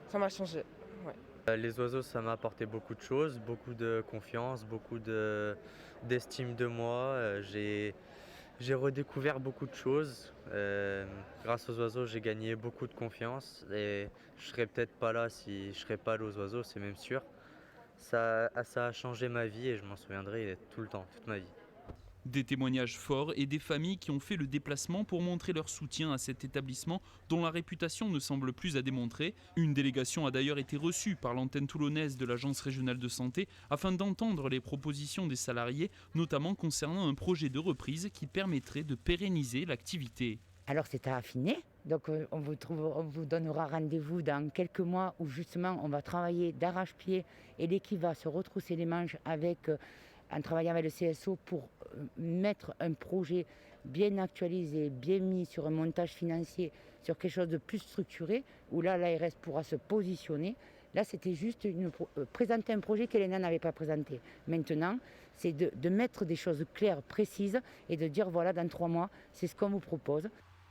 Ça m'a changé. Ouais. Les oiseaux, ça m'a apporté beaucoup de choses, beaucoup de confiance, beaucoup d'estime de moi. J'ai redécouvert beaucoup de choses. Grâce aux oiseaux, j'ai gagné beaucoup de confiance et je serais peut-être pas là si je serais pas allé aux oiseaux, c'est même sûr. Ça a changé ma vie et je m'en souviendrai tout le temps, toute ma vie. Des témoignages forts et des familles qui ont fait le déplacement pour montrer leur soutien à cet établissement dont la réputation ne semble plus à démontrer. Une délégation a d'ailleurs été reçue par l'antenne toulonnaise de l'agence régionale de santé afin d'entendre les propositions des salariés, notamment concernant un projet de reprise qui permettrait de pérenniser l'activité. Alors c'est à affiner, donc on vous donnera rendez-vous dans quelques mois où justement on va travailler d'arrache-pied et l'équipe va se retrousser les manches en travaillant avec le CSO pour mettre un projet bien actualisé, bien mis sur un montage financier, sur quelque chose de plus structuré, où là l'ARS pourra se positionner. Là c'était juste présenter un projet qu'Elena n'avait pas présenté. Maintenant c'est de mettre des choses claires, précises et de dire voilà dans 3 mois c'est ce qu'on vous propose.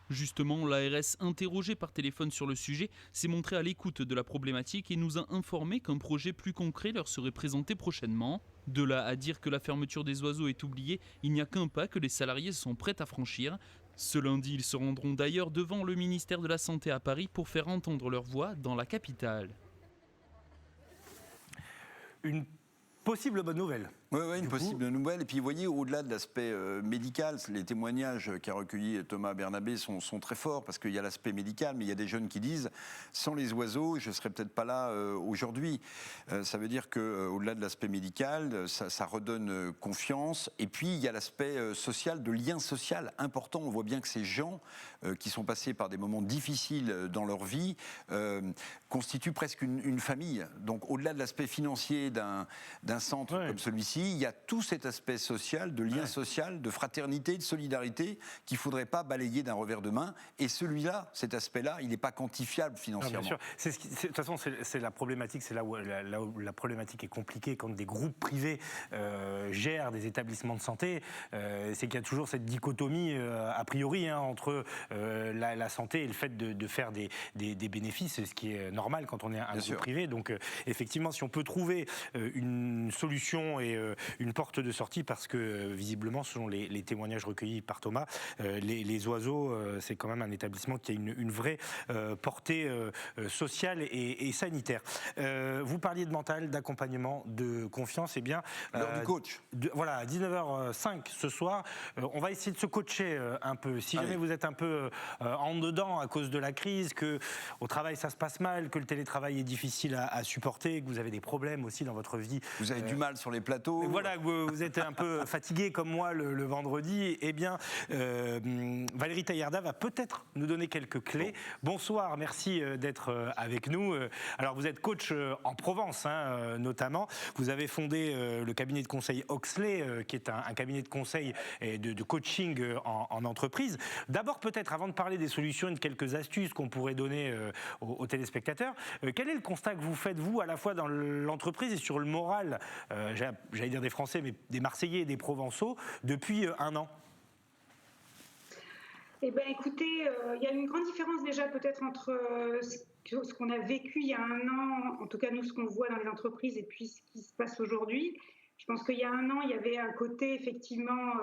Justement, l'ARS, interrogée par téléphone sur le sujet, s'est montrée à l'écoute de la problématique et nous a informé qu'un projet plus concret leur serait présenté prochainement. De là à dire que la fermeture des oiseaux est oubliée, il n'y a qu'un pas que les salariés sont prêts à franchir. Ce lundi, ils se rendront d'ailleurs devant le ministère de la Santé à Paris pour faire entendre leur voix dans la capitale. Une possible bonne nouvelle. Oui, une possible nouvelle. Et puis, vous voyez, au-delà de l'aspect médical, les témoignages qu'a recueillis Thomas Bernabé sont très forts parce qu'il y a l'aspect médical, mais il y a des jeunes qui disent sans les oiseaux, je ne serais peut-être pas là aujourd'hui. Ça veut dire qu'au-delà de l'aspect médical, ça redonne confiance. Et puis, il y a l'aspect social, de lien social important. On voit bien que ces gens qui sont passés par des moments difficiles dans leur vie constituent presque une famille. Donc, au-delà de l'aspect financier d'un centre comme celui-ci, il y a tout cet aspect social, de lien social, de fraternité, de solidarité qu'il ne faudrait pas balayer d'un revers de main. Et celui-là, cet aspect-là, il n'est pas quantifiable financièrement. Non, bien sûr. De toute façon, c'est la problématique, c'est là où la problématique est compliquée quand des groupes privés gèrent des établissements de santé. C'est qu'il y a toujours cette dichotomie a priori entre la santé et le fait de faire des bénéfices, ce qui est normal quand on est un groupe privé. Donc effectivement, si on peut trouver une solution et une porte de sortie parce que visiblement, selon les témoignages recueillis par Thomas, les oiseaux, c'est quand même un établissement qui a une vraie portée sociale et sanitaire. Vous parliez de mental, d'accompagnement, de confiance. Eh bien, l'heure du coach. Voilà, à 19h05 ce soir, on va essayer de se coacher un peu. Si jamais vous êtes un peu en dedans à cause de la crise, que au travail ça se passe mal, que le télétravail est difficile à supporter, que vous avez des problèmes aussi dans votre vie. Vous avez du mal sur les plateaux. Voilà, vous êtes un peu fatigué comme moi le vendredi. Eh bien, Valérie Taillarda va peut-être nous donner quelques clés. Bonsoir, merci d'être avec nous. Alors, vous êtes coach en Provence, hein, notamment. Vous avez fondé le cabinet de conseil Oxley, qui est un cabinet de conseil et de coaching en entreprise. D'abord, peut-être, avant de parler des solutions et de quelques astuces qu'on pourrait donner aux téléspectateurs, quel est le constat que vous faites, vous, à la fois dans l'entreprise et sur le moral, j'allais dire des Français, mais des Marseillais et des Provençaux, depuis un an? Eh bien, écoutez, il y a une grande différence déjà peut-être entre ce qu'on a vécu il y a un an, en tout cas nous, ce qu'on voit dans les entreprises, et puis ce qui se passe aujourd'hui. Je pense qu'il y a un an, il y avait un côté effectivement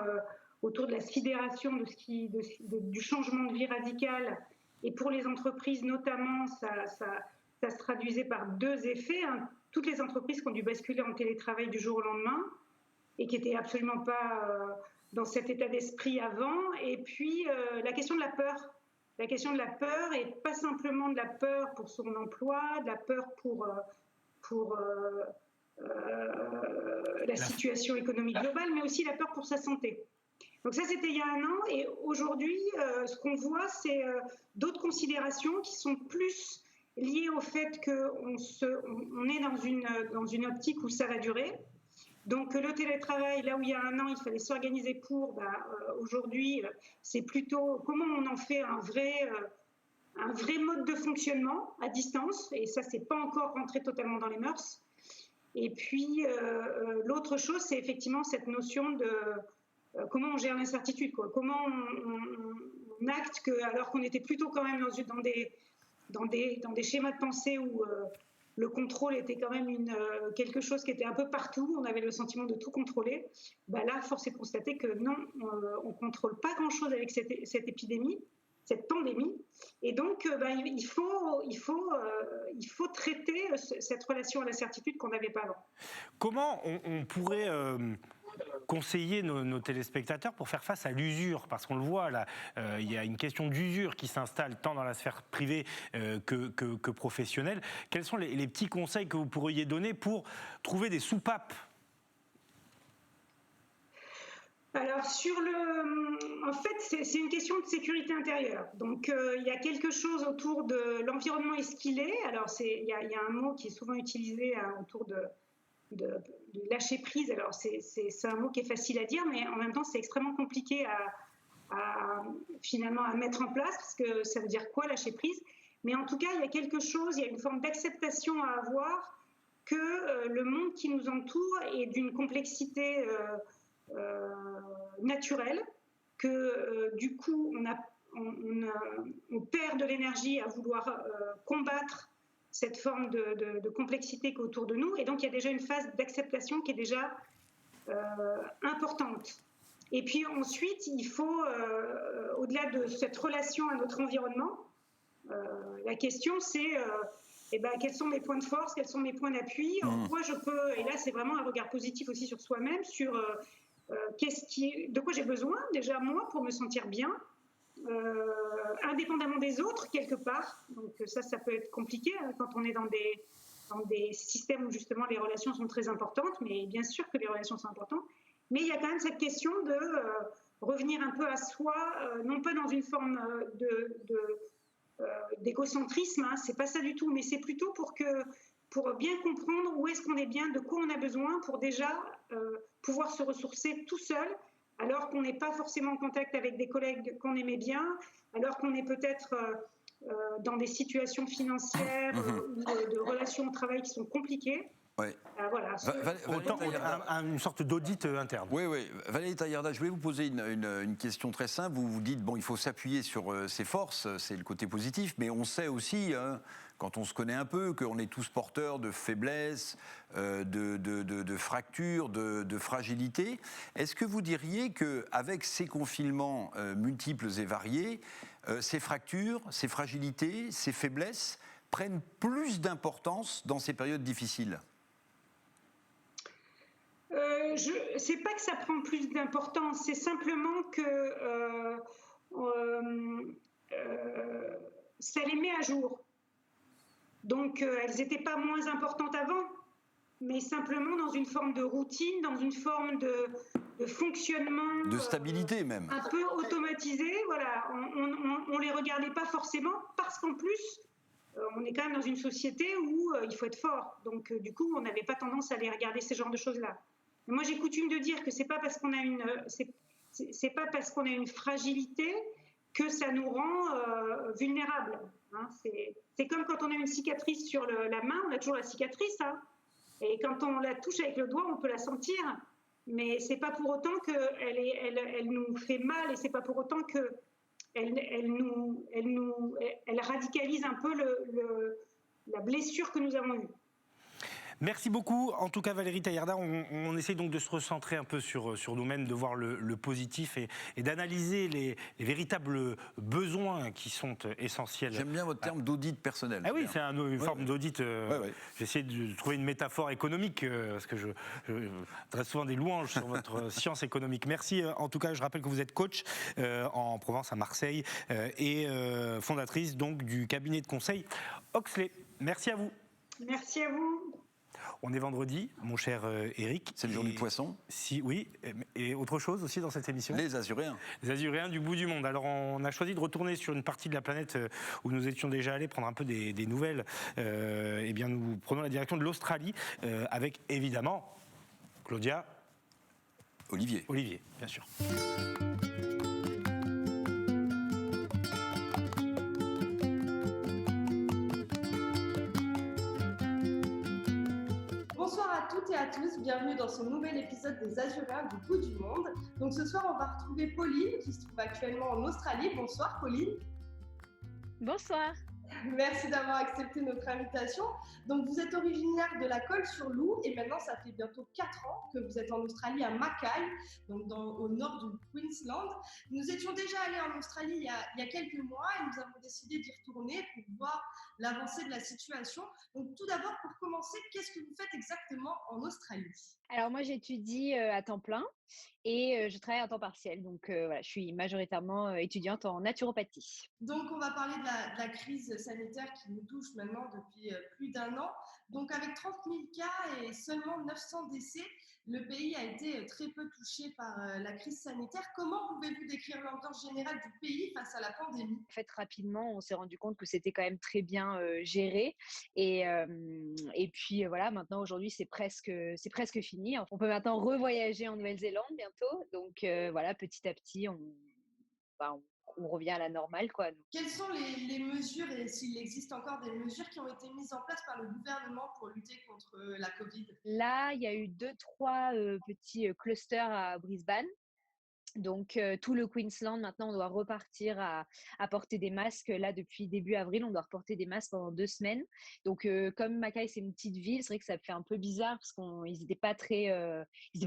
autour de la sidération du changement de vie radical. Et pour les entreprises notamment, ça se traduisait par deux effets. Hein. Toutes les entreprises qui ont dû basculer en télétravail du jour au lendemain et qui n'étaient absolument pas dans cet état d'esprit avant. Et puis la question de la peur. La question de la peur, et pas simplement de la peur pour son emploi, de la peur pour la situation économique globale, mais aussi la peur pour sa santé. Donc ça, c'était il y a un an, et aujourd'hui, ce qu'on voit, c'est d'autres considérations qui sont plus liées au fait qu'on est dans une optique où ça va durer. Donc le télétravail, là où il y a un an, il fallait s'organiser pour, aujourd'hui, c'est plutôt comment on en fait un vrai mode de fonctionnement à distance, et ça, c'est pas encore rentré totalement dans les mœurs. Et puis, l'autre chose, c'est effectivement cette notion de comment on gère l'incertitude, quoi. Comment on acte alors qu'on était plutôt quand même dans des schémas de pensée où le contrôle était quand même quelque chose qui était un peu partout, on avait le sentiment de tout contrôler. Là, force est de constater que non, on ne contrôle pas grand-chose avec cette épidémie, cette pandémie. Et donc, il faut traiter cette relation à l'incertitude qu'on n'avait pas avant. Comment on pourrait conseiller nos téléspectateurs pour faire face à l'usure? Parce qu'on le voit, là, il y a une question d'usure qui s'installe tant dans la sphère privée que professionnelle. Quels sont les petits conseils que vous pourriez donner pour trouver des soupapes? Alors, en fait, c'est une question de sécurité intérieure. Donc, il y a quelque chose autour de l'environnement est ce qu'il est. Alors, il y a un mot qui est souvent utilisé autour de lâcher prise. Alors, c'est un mot qui est facile à dire, mais en même temps, c'est extrêmement compliqué finalement à mettre en place, parce que ça veut dire quoi, lâcher prise? Mais en tout cas, il y a quelque chose, il y a une forme d'acceptation à avoir que le monde qui nous entoure est d'une complexité naturelle, que du coup on perd de l'énergie à vouloir combattre cette forme de complexité qui est autour de nous, et donc il y a déjà une phase d'acceptation qui est déjà importante. Et puis ensuite, il faut, au-delà de cette relation à notre environnement, la question c'est quels sont mes points de force, quels sont mes points d'appui, en quoi je peux, et là c'est vraiment un regard positif aussi sur soi-même, sur de quoi j'ai besoin déjà moi pour me sentir bien, indépendamment des autres quelque part. Donc ça peut être compliqué quand on est dans des systèmes où justement les relations sont très importantes, mais bien sûr que les relations sont importantes, mais il y a quand même cette question de revenir un peu à soi, non pas dans une forme d'égocentrisme, hein, c'est pas ça du tout, mais c'est plutôt pour bien comprendre où est-ce qu'on est bien, de quoi on a besoin pour déjà pouvoir se ressourcer tout seul, alors qu'on n'est pas forcément en contact avec des collègues qu'on aimait bien, alors qu'on est peut-être dans des situations financières ou de relations au travail qui sont compliquées. Ouais. Voilà. Autant une sorte d'audit interne. Oui, oui. Valérie Taillardat, je voulais vous poser une question très simple. Vous vous dites, bon, il faut s'appuyer sur ses forces, c'est le côté positif, mais on sait aussi, quand on se connaît un peu, qu'on est tous porteurs de faiblesses, de fractures, de fragilités. Est-ce que vous diriez qu'avec ces confinements multiples et variés, ces fractures, ces fragilités, ces faiblesses prennent plus d'importance dans ces périodes difficiles ? C'est pas que ça prend plus d'importance, c'est simplement que ça les met à jour. Donc elles n'étaient pas moins importantes avant, mais simplement dans une forme de routine, dans une forme de fonctionnement. De stabilité même. Un peu automatisé, voilà. On les regardait pas forcément parce qu'en plus, on est quand même dans une société où il faut être fort. Donc du coup, on n'avait pas tendance à aller regarder ce genre de choses-là. Moi, j'ai coutume de dire que c'est pas parce qu'on a une fragilité que ça nous rend vulnérables. Hein. C'est comme quand on a une cicatrice sur la main, on a toujours la cicatrice. Hein. Et quand on la touche avec le doigt, on peut la sentir. Mais c'est pas pour autant qu'elle nous fait mal et c'est pas pour autant qu'elle radicalise un peu la blessure que nous avons eue. Merci beaucoup. En tout cas, Valérie Taillardat, on essaie donc de se recentrer un peu sur nous-mêmes, de voir le positif et d'analyser les véritables besoins qui sont essentiels. J'aime bien votre terme d'audit personnel. Ah oui, c'est une forme d'audit. J'ai essayé de trouver une métaphore économique, parce que je dresse souvent des louanges sur votre science économique. Merci. En tout cas, je rappelle que vous êtes coach en Provence, à Marseille, et fondatrice donc du cabinet de conseil Oxley. Merci à vous. Merci à vous. On est vendredi, mon cher Eric. C'est le jour du poisson. Oui, et autre chose aussi dans cette émission. Les Azuréens. Les Azuréens du bout du monde. Alors on a choisi de retourner sur une partie de la planète où nous étions déjà allés prendre un peu des nouvelles. Eh bien, nous prenons la direction de l'Australie avec évidemment Claudia. Olivier, bien sûr. Et à tous, bienvenue dans ce nouvel épisode des Azuréens du bout du monde. Donc ce soir, on va retrouver Pauline qui se trouve actuellement en Australie. Bonsoir Pauline. Bonsoir. Merci d'avoir accepté notre invitation. Donc vous êtes originaire de la Colle-sur-Loup et maintenant ça fait bientôt 4 ans que vous êtes en Australie à Mackay, donc au nord du Queensland. Nous étions déjà allés en Australie il y a quelques mois et nous avons décidé d'y retourner pour voir l'avancée de la situation. Donc tout d'abord, pour commencer, qu'est-ce que vous faites exactement en Australie ? Alors moi j'étudie à temps plein et je travaille à temps partiel. Donc voilà, je suis majoritairement étudiante en naturopathie. Donc on va parler de la crise sanitaire qui nous touche maintenant depuis plus d'1 an. Donc avec 30 000 cas et seulement 900 décès, le pays a été très peu touché par la crise sanitaire. Comment pouvez-vous décrire l'ambiance générale du pays face à la pandémie ? En fait, rapidement, on s'est rendu compte que c'était quand même très bien géré. Et puis voilà, maintenant, aujourd'hui, c'est presque fini. On peut maintenant revoyager en Nouvelle-Zélande bientôt. Donc voilà, petit à petit, on revient à la normale, quoi. Quelles sont les mesures, et s'il existe encore des mesures qui ont été mises en place par le gouvernement pour lutter contre la Covid ? Là, il y a eu 2-3 petits clusters à Brisbane. Donc, tout le Queensland, maintenant, on doit repartir à porter des masques. Là, depuis début avril, on doit reporter des masques pendant 2 semaines. Donc, comme Mackay, c'est une petite ville, c'est vrai que ça fait un peu bizarre parce qu'ils n'étaient pas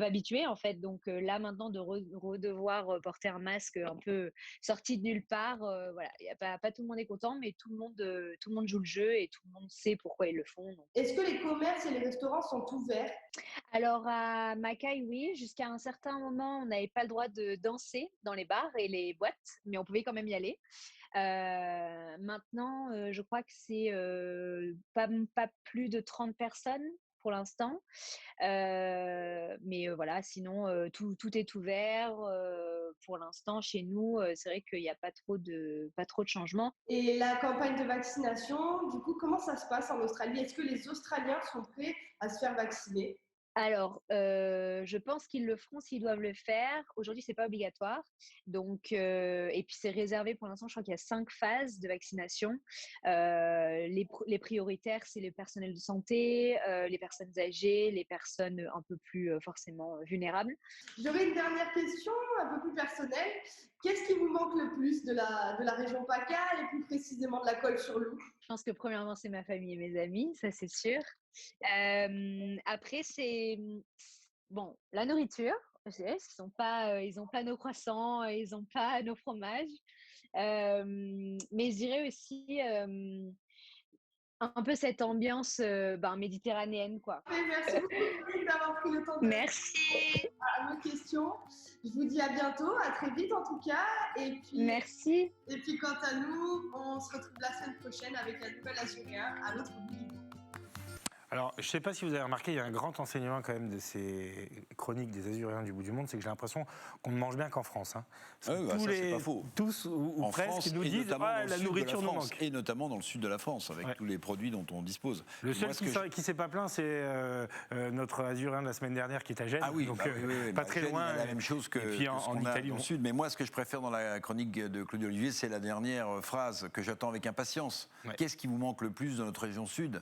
habitués, en fait. Donc, là, maintenant, de redevoir porter un masque un peu sorti de nulle part, voilà. Y a pas tout le monde est content, mais tout le monde joue le jeu et tout le monde sait pourquoi ils le font. Donc. Est-ce que les commerces et les restaurants sont ouverts ? Alors, à Mackay, oui. Jusqu'à un certain moment, on n'avait pas le droit de danser dans les bars et les boîtes, mais on pouvait quand même y aller. Maintenant, je crois que c'est pas plus de 30 personnes pour l'instant. Mais voilà, sinon, tout est ouvert. Pour l'instant, chez nous, c'est vrai qu'il n'y a pas trop de changements. Et la campagne de vaccination, du coup, comment ça se passe en Australie ? Est-ce que les Australiens sont prêts à se faire vacciner ? Alors, je pense qu'ils le feront s'ils doivent le faire. Aujourd'hui, c'est pas obligatoire. Donc, et puis c'est réservé pour l'instant. Je crois qu'il y a 5 phases de vaccination. Les prioritaires, c'est les personnels de santé, les personnes âgées, les personnes un peu plus forcément vulnérables. J'aurais une dernière question, un peu plus personnelle. Qu'est-ce qui vous manque le plus de la région PACA et plus précisément de la Colle-sur-Loup? Je pense que premièrement, c'est ma famille et mes amis, ça c'est sûr. Après, c'est bon, la nourriture. Ils n'ont pas nos croissants, ils n'ont pas nos fromages. Mais je dirais aussi un peu cette ambiance méditerranéenne, quoi. Merci beaucoup d'avoir pris le temps de Merci. À nos questions. Je vous dis à bientôt, à très vite en tout cas. Et puis, merci. Et puis quant à nous, on se retrouve la semaine prochaine avec la nouvelle Azuréen à l'autre bout du monde. Alors, je ne sais pas si vous avez remarqué, il y a un grand enseignement quand même de ces chroniques des Azuréens du bout du monde, c'est que j'ai l'impression qu'on ne mange bien qu'en France. Hein. C'est pas faux. Tous ou en presque France, nous disent la nourriture nous manque. Et notamment dans le sud de la France, avec tous les produits dont on dispose. Le seul qui s'est pas plaint, c'est notre Azuréen de la semaine dernière qui est à Gênes. Ah oui, donc pas très Gênes, loin. la même chose que, et puis en Italie, dans le sud. Mais moi, ce que je préfère dans la chronique de Claude Olivier, c'est la dernière phrase que j'attends avec impatience. Ouais. Qu'est-ce qui vous manque le plus dans notre région sud ?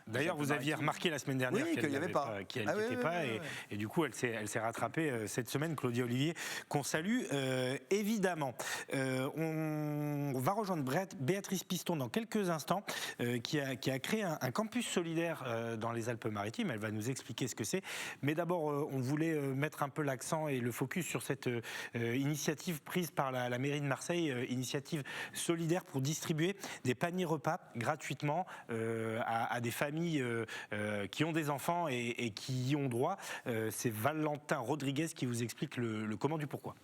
D'ailleurs, vous aviez remarqué la semaine dernière qu'il n'y avait pas. Et du coup, elle s'est rattrapée cette semaine, Claudia Olivier, qu'on salue évidemment. On va rejoindre Béatrice Piston dans quelques instants, qui a créé un campus solidaire dans les Alpes-Maritimes. Elle va nous expliquer ce que c'est. Mais d'abord, on voulait mettre un peu l'accent et le focus sur cette initiative prise par la mairie de Marseille, initiative solidaire pour distribuer des paniers repas gratuitement à des familles qui ont des enfants et qui y ont droit. C'est Valentin Rodriguez qui vous explique le comment du pourquoi.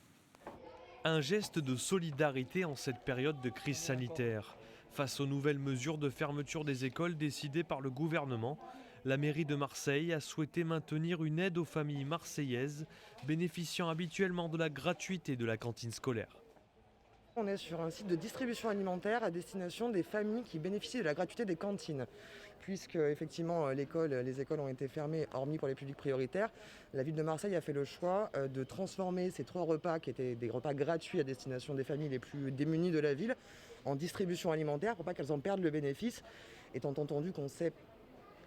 Un geste de solidarité en cette période de crise sanitaire. Face aux nouvelles mesures de fermeture des écoles décidées par le gouvernement, la mairie de Marseille a souhaité maintenir une aide aux familles marseillaises bénéficiant habituellement de la gratuité de la cantine scolaire. On est sur un site de distribution alimentaire à destination des familles qui bénéficient de la gratuité des cantines. Puisque effectivement les écoles ont été fermées, hormis pour les publics prioritaires, la ville de Marseille a fait le choix de transformer ces 3 repas, qui étaient des repas gratuits à destination des familles les plus démunies de la ville, en distribution alimentaire pour pas qu'elles en perdent le bénéfice, étant entendu qu'on sait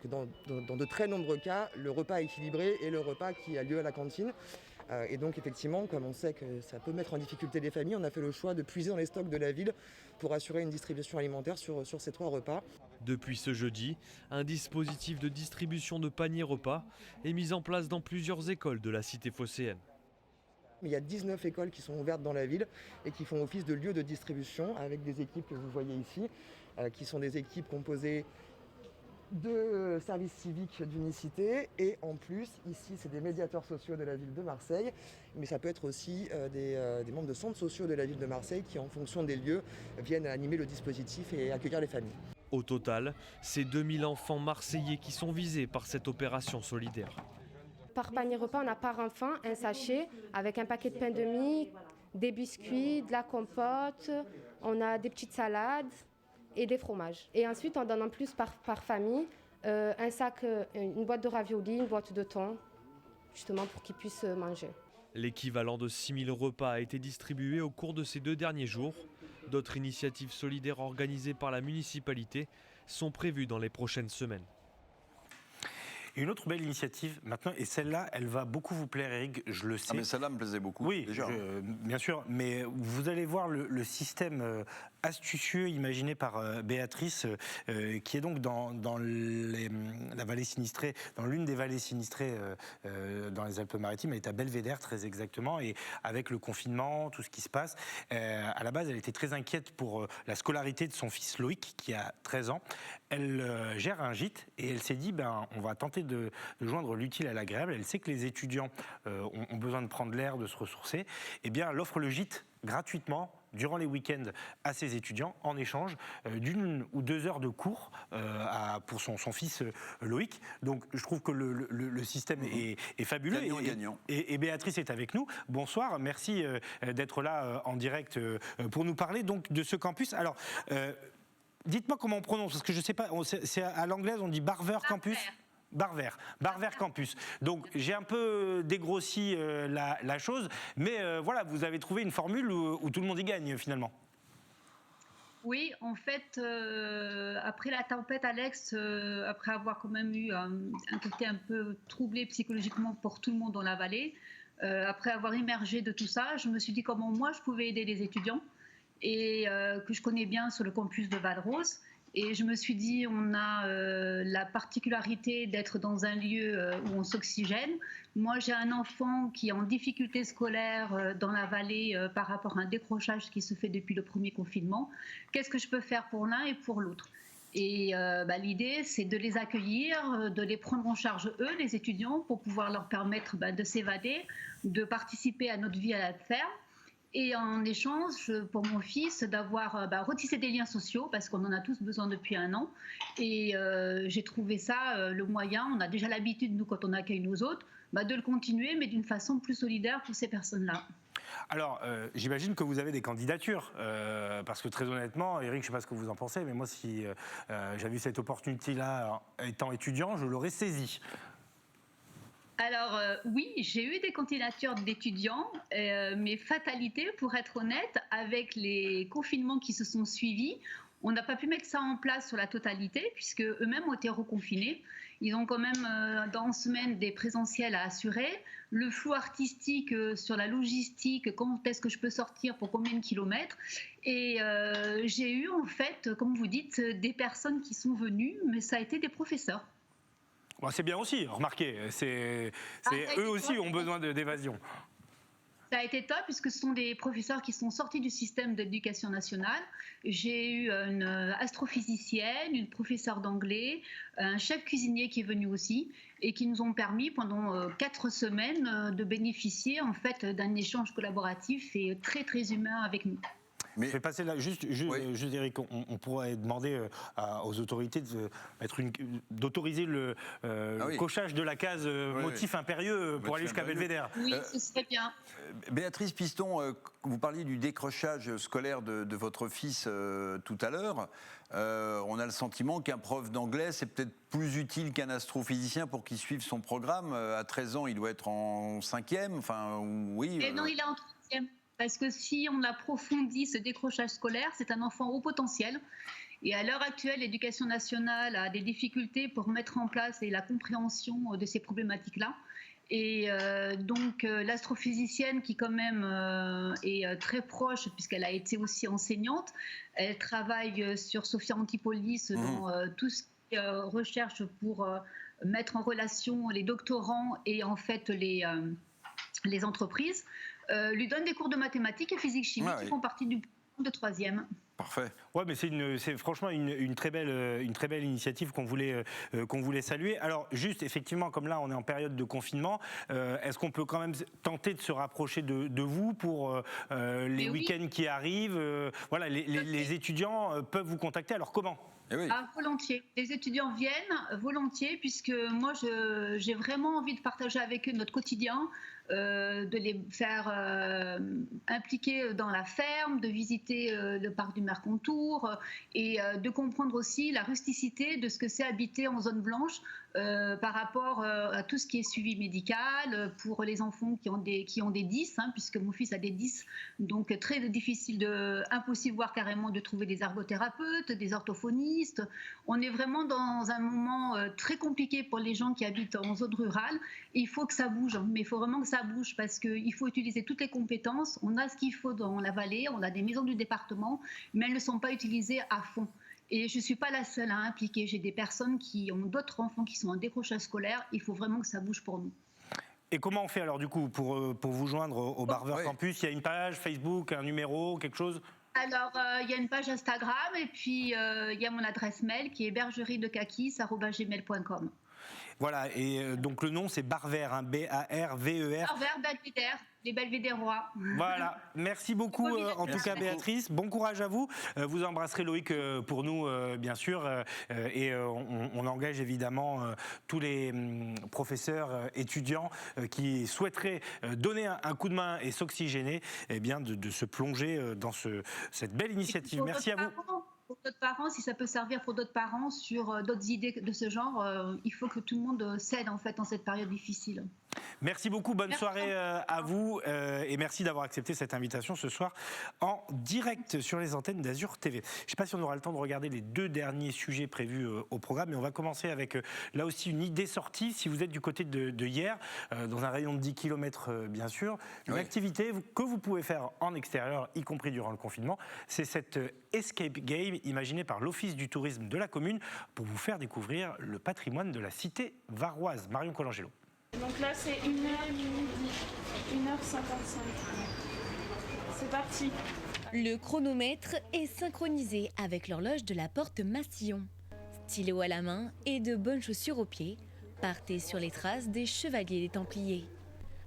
que dans de très nombreux cas, le repas équilibré est le repas qui a lieu à la cantine. Et donc effectivement, comme on sait que ça peut mettre en difficulté les familles, on a fait le choix de puiser dans les stocks de la ville pour assurer une distribution alimentaire sur ces 3 repas. Depuis ce jeudi, un dispositif de distribution de paniers repas est mis en place dans plusieurs écoles de la cité phocéenne. Il y a 19 écoles qui sont ouvertes dans la ville et qui font office de lieu de distribution avec des équipes que vous voyez ici, qui sont des équipes composées de services civiques d'unicité et en plus, ici, c'est des médiateurs sociaux de la ville de Marseille, mais ça peut être aussi des membres de centres sociaux de la ville de Marseille qui, en fonction des lieux, viennent animer le dispositif et accueillir les familles. Au total, c'est 2000 enfants marseillais qui sont visés par cette opération solidaire. Par panier repas, on a par enfant un sachet avec un paquet de pain de mie, des biscuits, de la compote, on a des petites salades et des fromages. Et ensuite, on donne en plus par famille un sac, une boîte de raviolis, une boîte de thon, justement pour qu'ils puissent manger. L'équivalent de 6000 repas a été distribué au cours de ces 2 derniers jours. D'autres initiatives solidaires organisées par la municipalité sont prévues dans les prochaines semaines. Une autre belle initiative maintenant, et celle-là, elle va beaucoup vous plaire, Eric, je le sais. Ah mais celle-là me plaisait beaucoup, oui, déjà. Bien sûr, mais vous allez voir le système astucieux imaginé par Béatrice, qui est donc dans la vallée sinistrée, dans l'une des vallées sinistrées dans les Alpes-Maritimes. Elle est à Belvédère, très exactement, et avec le confinement, tout ce qui se passe, à la base, elle était très inquiète pour la scolarité de son fils Loïc, qui a 13 ans. Elle gère un gîte, et elle s'est dit, on va tenter de joindre l'utile à l'agréable. Elle sait que les étudiants ont besoin de prendre l'air, de se ressourcer. Eh bien, elle offre le gîte gratuitement durant les week-ends à ses étudiants en échange d'1 ou 2 heures de cours pour son fils Loïc. Donc je trouve que le système est fabuleux. Gagnant. Et Béatrice est avec nous. Bonsoir, merci d'être là en direct pour nous parler donc de ce campus. Alors, dites-moi comment on prononce, parce que je ne sais pas, c'est à l'anglaise, on dit Barver Campus. Barvert Campus. Donc j'ai un peu dégrossi la chose, mais voilà, vous avez trouvé une formule où tout le monde y gagne finalement. Oui, en fait, après la tempête Alex, après avoir quand même eu un côté un peu troublé psychologiquement pour tout le monde dans la vallée, après avoir immergé de tout ça, je me suis dit comment moi je pouvais aider les étudiants et que je connais bien sur le campus de Val-Rose. Et je me suis dit, on a la particularité d'être dans un lieu où on s'oxygène. Moi, j'ai un enfant qui est en difficulté scolaire dans la vallée par rapport à un décrochage qui se fait depuis le premier confinement. Qu'est-ce que je peux faire pour l'un et pour l'autre ? Et l'idée, c'est de les accueillir, de les prendre en charge, eux, les étudiants, pour pouvoir leur permettre de s'évader, de participer à notre vie à la ferme. Et en échange, pour mon fils, d'avoir retissé des liens sociaux, parce qu'on en a tous besoin depuis 1 an. Et j'ai trouvé ça le moyen, on a déjà l'habitude, nous, quand on accueille nos autres, de le continuer, mais d'une façon plus solidaire pour ces personnes-là. Alors, j'imagine que vous avez des candidatures, parce que très honnêtement, Eric, je ne sais pas ce que vous en pensez, mais moi, si j'avais vu cette opportunité-là étant étudiant, je l'aurais saisie. Alors oui, j'ai eu des candidatures d'étudiants, mais fatalité, pour être honnête, avec les confinements qui se sont suivis, on n'a pas pu mettre ça en place sur la totalité, puisque eux-mêmes ont été reconfinés. Ils ont quand même dans semaine des présentiels à assurer. Le flou artistique sur la logistique, quand est-ce que je peux sortir, pour combien de kilomètres. Et j'ai eu en fait, comme vous dites, des personnes qui sont venues, mais ça a été des professeurs. Bon, c'est bien aussi, remarquez, eux aussi ont besoin d'évasion. Ça a été top puisque ce sont des professeurs qui sont sortis du système d'éducation nationale. J'ai eu une astrophysicienne, une professeure d'anglais, un chef cuisinier qui est venu aussi et qui nous ont permis pendant 4 semaines de bénéficier en fait d'un échange collaboratif et très très humain avec nous. Mais je vais passer là, juste Eric, on pourrait demander aux autorités d'autoriser le cochage de la case motif impérieux pour aller jusqu'à Belvédère. Oui, ce serait bien. Béatrice Piston, vous parliez du décrochage scolaire de votre fils tout à l'heure. On a le sentiment qu'un prof d'anglais, c'est peut-être plus utile qu'un astrophysicien pour qu'il suive son programme. À 13 ans, il doit être en 5e. Enfin, oui. Et non, il est en 3e. Parce que si on approfondit ce décrochage scolaire, c'est un enfant haut potentiel. Et à l'heure actuelle, l'éducation nationale a des difficultés pour mettre en place la compréhension de ces problématiques-là. Et donc l'astrophysicienne, qui quand même est très proche, puisqu'elle a été aussi enseignante, elle travaille sur Sophia Antipolis dans tout ce qui est recherche pour mettre en relation les doctorants et en fait les entreprises. Lui donne des cours de mathématiques et physique-chimie qui font partie du programme de 3e. Parfait. Ouais, mais c'est franchement une très belle initiative qu'on voulait saluer. Alors juste, effectivement, comme là, on est en période de confinement, est-ce qu'on peut quand même tenter de se rapprocher de vous pour les week-ends qui arrivent voilà, les étudiants peuvent vous contacter. Alors comment ? Volontiers. Les étudiants viennent volontiers, puisque moi, j'ai vraiment envie de partager avec eux notre quotidien, de les faire impliquer dans la ferme, de visiter le parc du Mercantour et de comprendre aussi la rusticité de ce que c'est habiter en zone blanche par rapport à tout ce qui est suivi médical pour les enfants qui ont des 10, puisque mon fils a des 10, donc très difficile, impossible voire carrément de trouver des ergothérapeutes, des orthophonistes. On est vraiment dans un moment très compliqué pour les gens qui habitent en zone rurale. Il faut que ça bouge, mais il faut vraiment que ça bouge parce qu'il faut utiliser toutes les compétences. On a ce qu'il faut dans la vallée, on a des maisons du département, mais elles ne sont pas utilisées à fond. Et je ne suis pas la seule à impliquer. J'ai des personnes qui ont d'autres enfants qui sont en décrochage scolaire. Il faut vraiment que ça bouge pour nous. Et comment on fait alors du coup pour vous joindre au Barvert Campus ? Il y a une page Facebook, un numéro, quelque chose ? Alors, il y a une page Instagram et puis il y a mon adresse mail qui est bergeriedekakis@gmail.com. Voilà, et donc le nom c'est Barvert, B-A-R-V-E-R. Barvert, Belvédère, les Belvédérois. Voilà, merci beaucoup en tout cas Béatrice, bon courage à vous. Vous embrasserez Loïc pour nous bien sûr, et on engage évidemment tous les professeurs, étudiants qui souhaiteraient donner un coup de main et s'oxygéner, eh bien de se plonger dans cette belle initiative. Merci à vous. pour d'autres parents, si ça peut servir pour d'autres parents sur d'autres idées de ce genre, il faut que tout le monde cède en fait en cette période difficile. Merci beaucoup, bonne soirée à vous et merci d'avoir accepté cette invitation ce soir en direct sur les antennes d'Azur TV. Je ne sais pas si on aura le temps de regarder les 2 derniers sujets prévus au programme, mais on va commencer avec là aussi une idée sortie. Si vous êtes du côté de Hyères, dans un rayon de 10 km bien sûr, une activité que vous pouvez faire en extérieur, y compris durant le confinement, c'est cette escape game imaginée par l'Office du tourisme de la commune pour vous faire découvrir le patrimoine de la cité varoise. Marion Colangelo. Donc là, c'est 1h midi, 1h55. C'est parti. Le chronomètre est synchronisé avec l'horloge de la porte Massillon. Stylo à la main et de bonnes chaussures aux pieds, partez sur les traces des chevaliers des Templiers.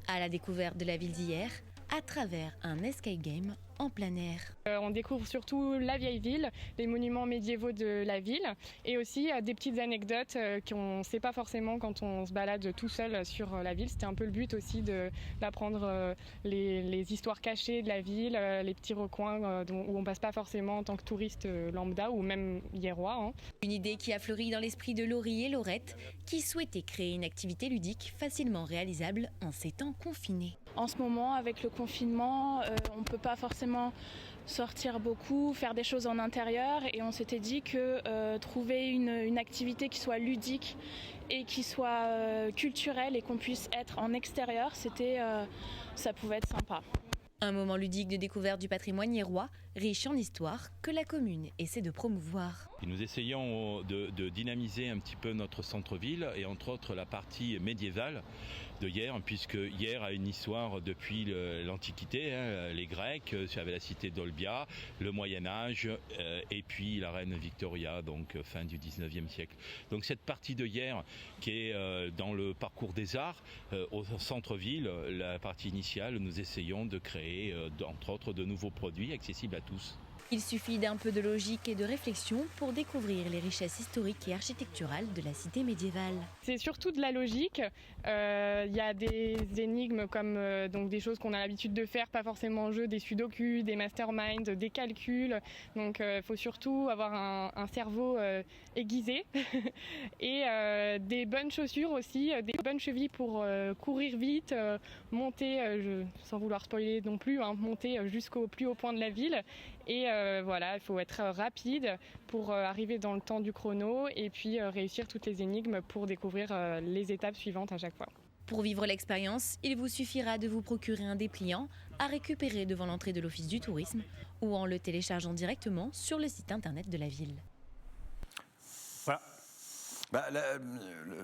À la découverte de la ville d'Hyères, à travers un escape game en plein air. On découvre surtout la vieille ville, les monuments médiévaux de la ville et aussi des petites anecdotes qu'on ne sait pas forcément quand on se balade tout seul sur la ville. C'était un peu le but aussi d'apprendre les histoires cachées de la ville, les petits recoins où on ne passe pas forcément en tant que touriste lambda ou même hyérois. Hein. Une idée qui a fleuri dans l'esprit de Laurie et Laurette qui souhaitaient créer une activité ludique facilement réalisable en ces temps confinés. En ce moment, avec le confinement, on ne peut pas forcément sortir beaucoup, faire des choses en intérieur et on s'était dit que trouver une activité qui soit ludique et qui soit culturelle et qu'on puisse être en extérieur, ça pouvait être sympa. Un moment ludique de découverte du patrimoine hyérois, riche en histoire, que la commune essaie de promouvoir. Et nous essayons de dynamiser un petit peu notre centre-ville et entre autres la partie médiévale de Hyères, puisque Hyères a une histoire depuis l'Antiquité, les Grecs, avec la cité d'Olbia, le Moyen-Âge et puis la reine Victoria, donc fin du 19e siècle. Donc cette partie de Hyères qui est dans le parcours des arts, au centre-ville, la partie initiale, nous essayons de créer entre autres de nouveaux produits accessibles à tous. Il suffit d'un peu de logique et de réflexion pour découvrir les richesses historiques et architecturales de la cité médiévale. C'est surtout de la logique. Il y a des énigmes comme donc des choses qu'on a l'habitude de faire, pas forcément en jeu, des sudoku, des masterminds, des calculs. Donc il faut surtout avoir un cerveau aiguisé et des bonnes chaussures aussi, des bonnes chevilles pour courir vite, monter, sans vouloir spoiler non plus, monter jusqu'au plus haut point de la ville. Et voilà, il faut être rapide pour arriver dans le temps du chrono et puis réussir toutes les énigmes pour découvrir les étapes suivantes à chaque fois. Pour vivre l'expérience, il vous suffira de vous procurer un dépliant à récupérer devant l'entrée de l'Office du tourisme ou en le téléchargeant directement sur le site internet de la ville. Voilà.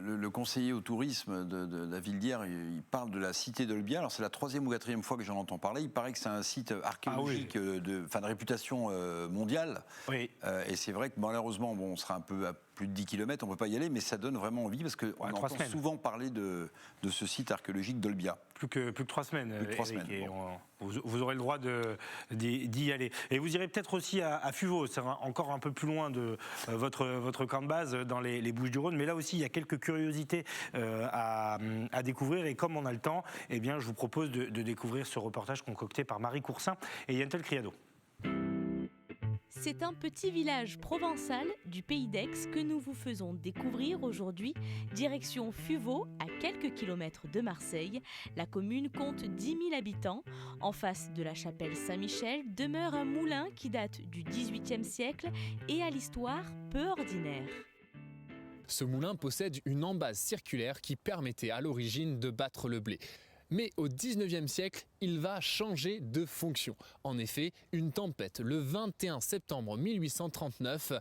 Le conseiller au tourisme de la ville d'Hyères, il parle de la cité d'Olbia. Alors c'est la 3e ou 4e fois que j'en entends parler. Il paraît que c'est un site archéologique de réputation mondiale. Oui. Et c'est vrai que malheureusement, on sera un peu à plus de 10 km, on ne peut pas y aller, mais ça donne vraiment envie parce qu'on entend souvent parler de ce site archéologique d'Olbia. Plus que 3 semaines. Plus que 3 semaines. Vous aurez le droit d'y aller. Et vous irez peut-être aussi à Fuveau, c'est encore un peu plus loin de votre camp de base dans les Bouches-du-Rhône. Mais là aussi, il y a quelques curiosités à découvrir. Et comme on a le temps, eh bien, je vous propose de découvrir ce reportage concocté par Marie Coursin et Yantel Criado. C'est un petit village provençal du pays d'Aix que nous vous faisons découvrir aujourd'hui. Direction Fuveau, à quelques kilomètres de Marseille. La commune compte 10 000 habitants. En face de la chapelle Saint-Michel demeure un moulin qui date du XVIIIe siècle et à l'histoire peu ordinaire. Ce moulin possède une embase circulaire qui permettait à l'origine de battre le blé. Mais au XIXe siècle, il va changer de fonction. En effet, une tempête le 21 septembre 1839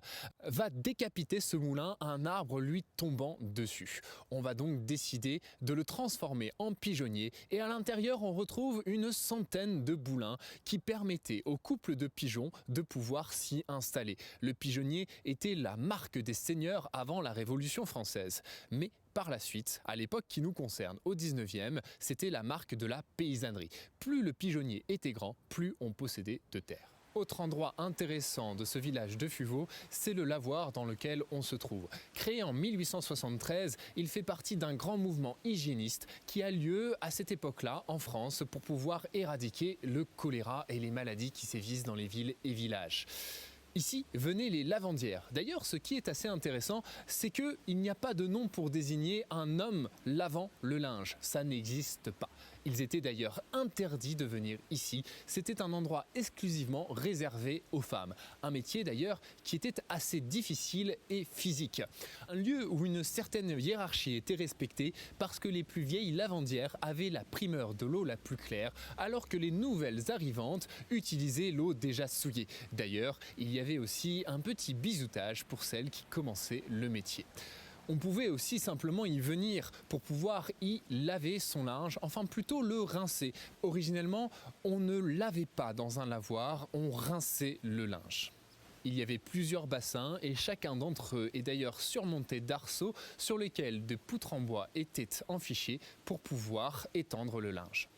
va décapiter ce moulin, un arbre lui tombant dessus. On va donc décider de le transformer en pigeonnier et à l'intérieur on retrouve une centaine de boulins qui permettaient aux couples de pigeons de pouvoir s'y installer. Le pigeonnier était la marque des seigneurs avant la Révolution française. Mais par la suite, à l'époque qui nous concerne, au 19e, c'était la marque de la paysannerie. Plus le pigeonnier était grand, plus on possédait de terre. Autre endroit intéressant de ce village de Fuveau, c'est le lavoir dans lequel on se trouve. Créé en 1873, il fait partie d'un grand mouvement hygiéniste qui a lieu à cette époque-là en France pour pouvoir éradiquer le choléra et les maladies qui sévissent dans les villes et villages. Ici venaient les lavandières. D'ailleurs, ce qui est assez intéressant, c'est qu'il n'y a pas de nom pour désigner un homme lavant le linge. Ça n'existe pas. Ils étaient d'ailleurs interdits de venir ici. C'était un endroit exclusivement réservé aux femmes. Un métier d'ailleurs qui était assez difficile et physique. Un lieu où une certaine hiérarchie était respectée parce que les plus vieilles lavandières avaient la primeur de l'eau la plus claire, alors que les nouvelles arrivantes utilisaient l'eau déjà souillée. D'ailleurs, il y avait aussi un petit bisoutage pour celles qui commençaient le métier. On pouvait aussi simplement y venir pour pouvoir y laver son linge, enfin plutôt le rincer. Originellement, on ne lavait pas dans un lavoir, on rinçait le linge. Il y avait plusieurs bassins et chacun d'entre eux est d'ailleurs surmonté d'arceaux sur lesquels des poutres en bois étaient enfichées pour pouvoir étendre le linge.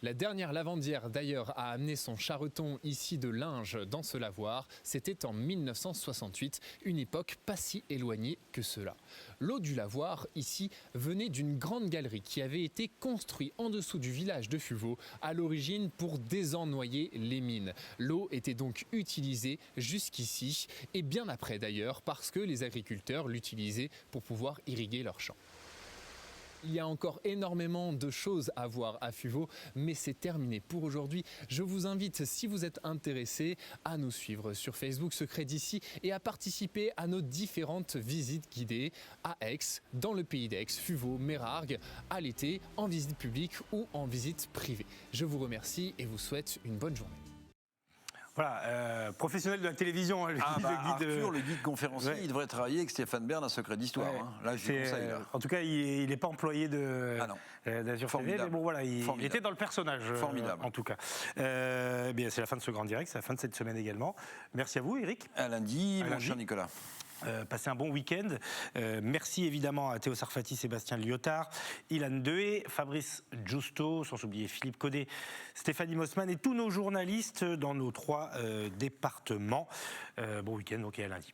La dernière lavandière d'ailleurs a amené son charreton ici de linge dans ce lavoir, c'était en 1968, une époque pas si éloignée que cela. L'eau du lavoir ici venait d'une grande galerie qui avait été construite en dessous du village de Fuveau à l'origine pour désennoyer les mines. L'eau était donc utilisée jusqu'ici et bien après d'ailleurs parce que les agriculteurs l'utilisaient pour pouvoir irriguer leurs champs. Il y a encore énormément de choses à voir à Fuveau, mais c'est terminé pour aujourd'hui. Je vous invite, si vous êtes intéressé, à nous suivre sur Facebook Secret d'ici et à participer à nos différentes visites guidées à Aix, dans le pays d'Aix, Fuveau, Mérargues, à l'été, en visite publique ou en visite privée. Je vous remercie et vous souhaite une bonne journée. Voilà, professionnel de la télévision, le guide. Arthur, le guide conférencier, il devrait travailler avec Stéphane Bern à Secret d'Histoire. Ouais. Hein. Là, je lui conseille. Là. En tout cas, il n'est pas employé d'Azur TV, mais bon, voilà, il était dans le personnage. Formidable. En tout cas. Bien, c'est la fin de ce grand direct, c'est la fin de cette semaine également. Merci à vous, Eric. À lundi, mon cher Nicolas. Passez un bon week-end. Merci évidemment à Théo Sarfati, Sébastien Lyotard, Ilan Dehé, Fabrice Giusto, sans oublier Philippe Caudet, Stéphanie Mossman et tous nos journalistes dans nos 3 départements. Bon week-end, donc et à lundi.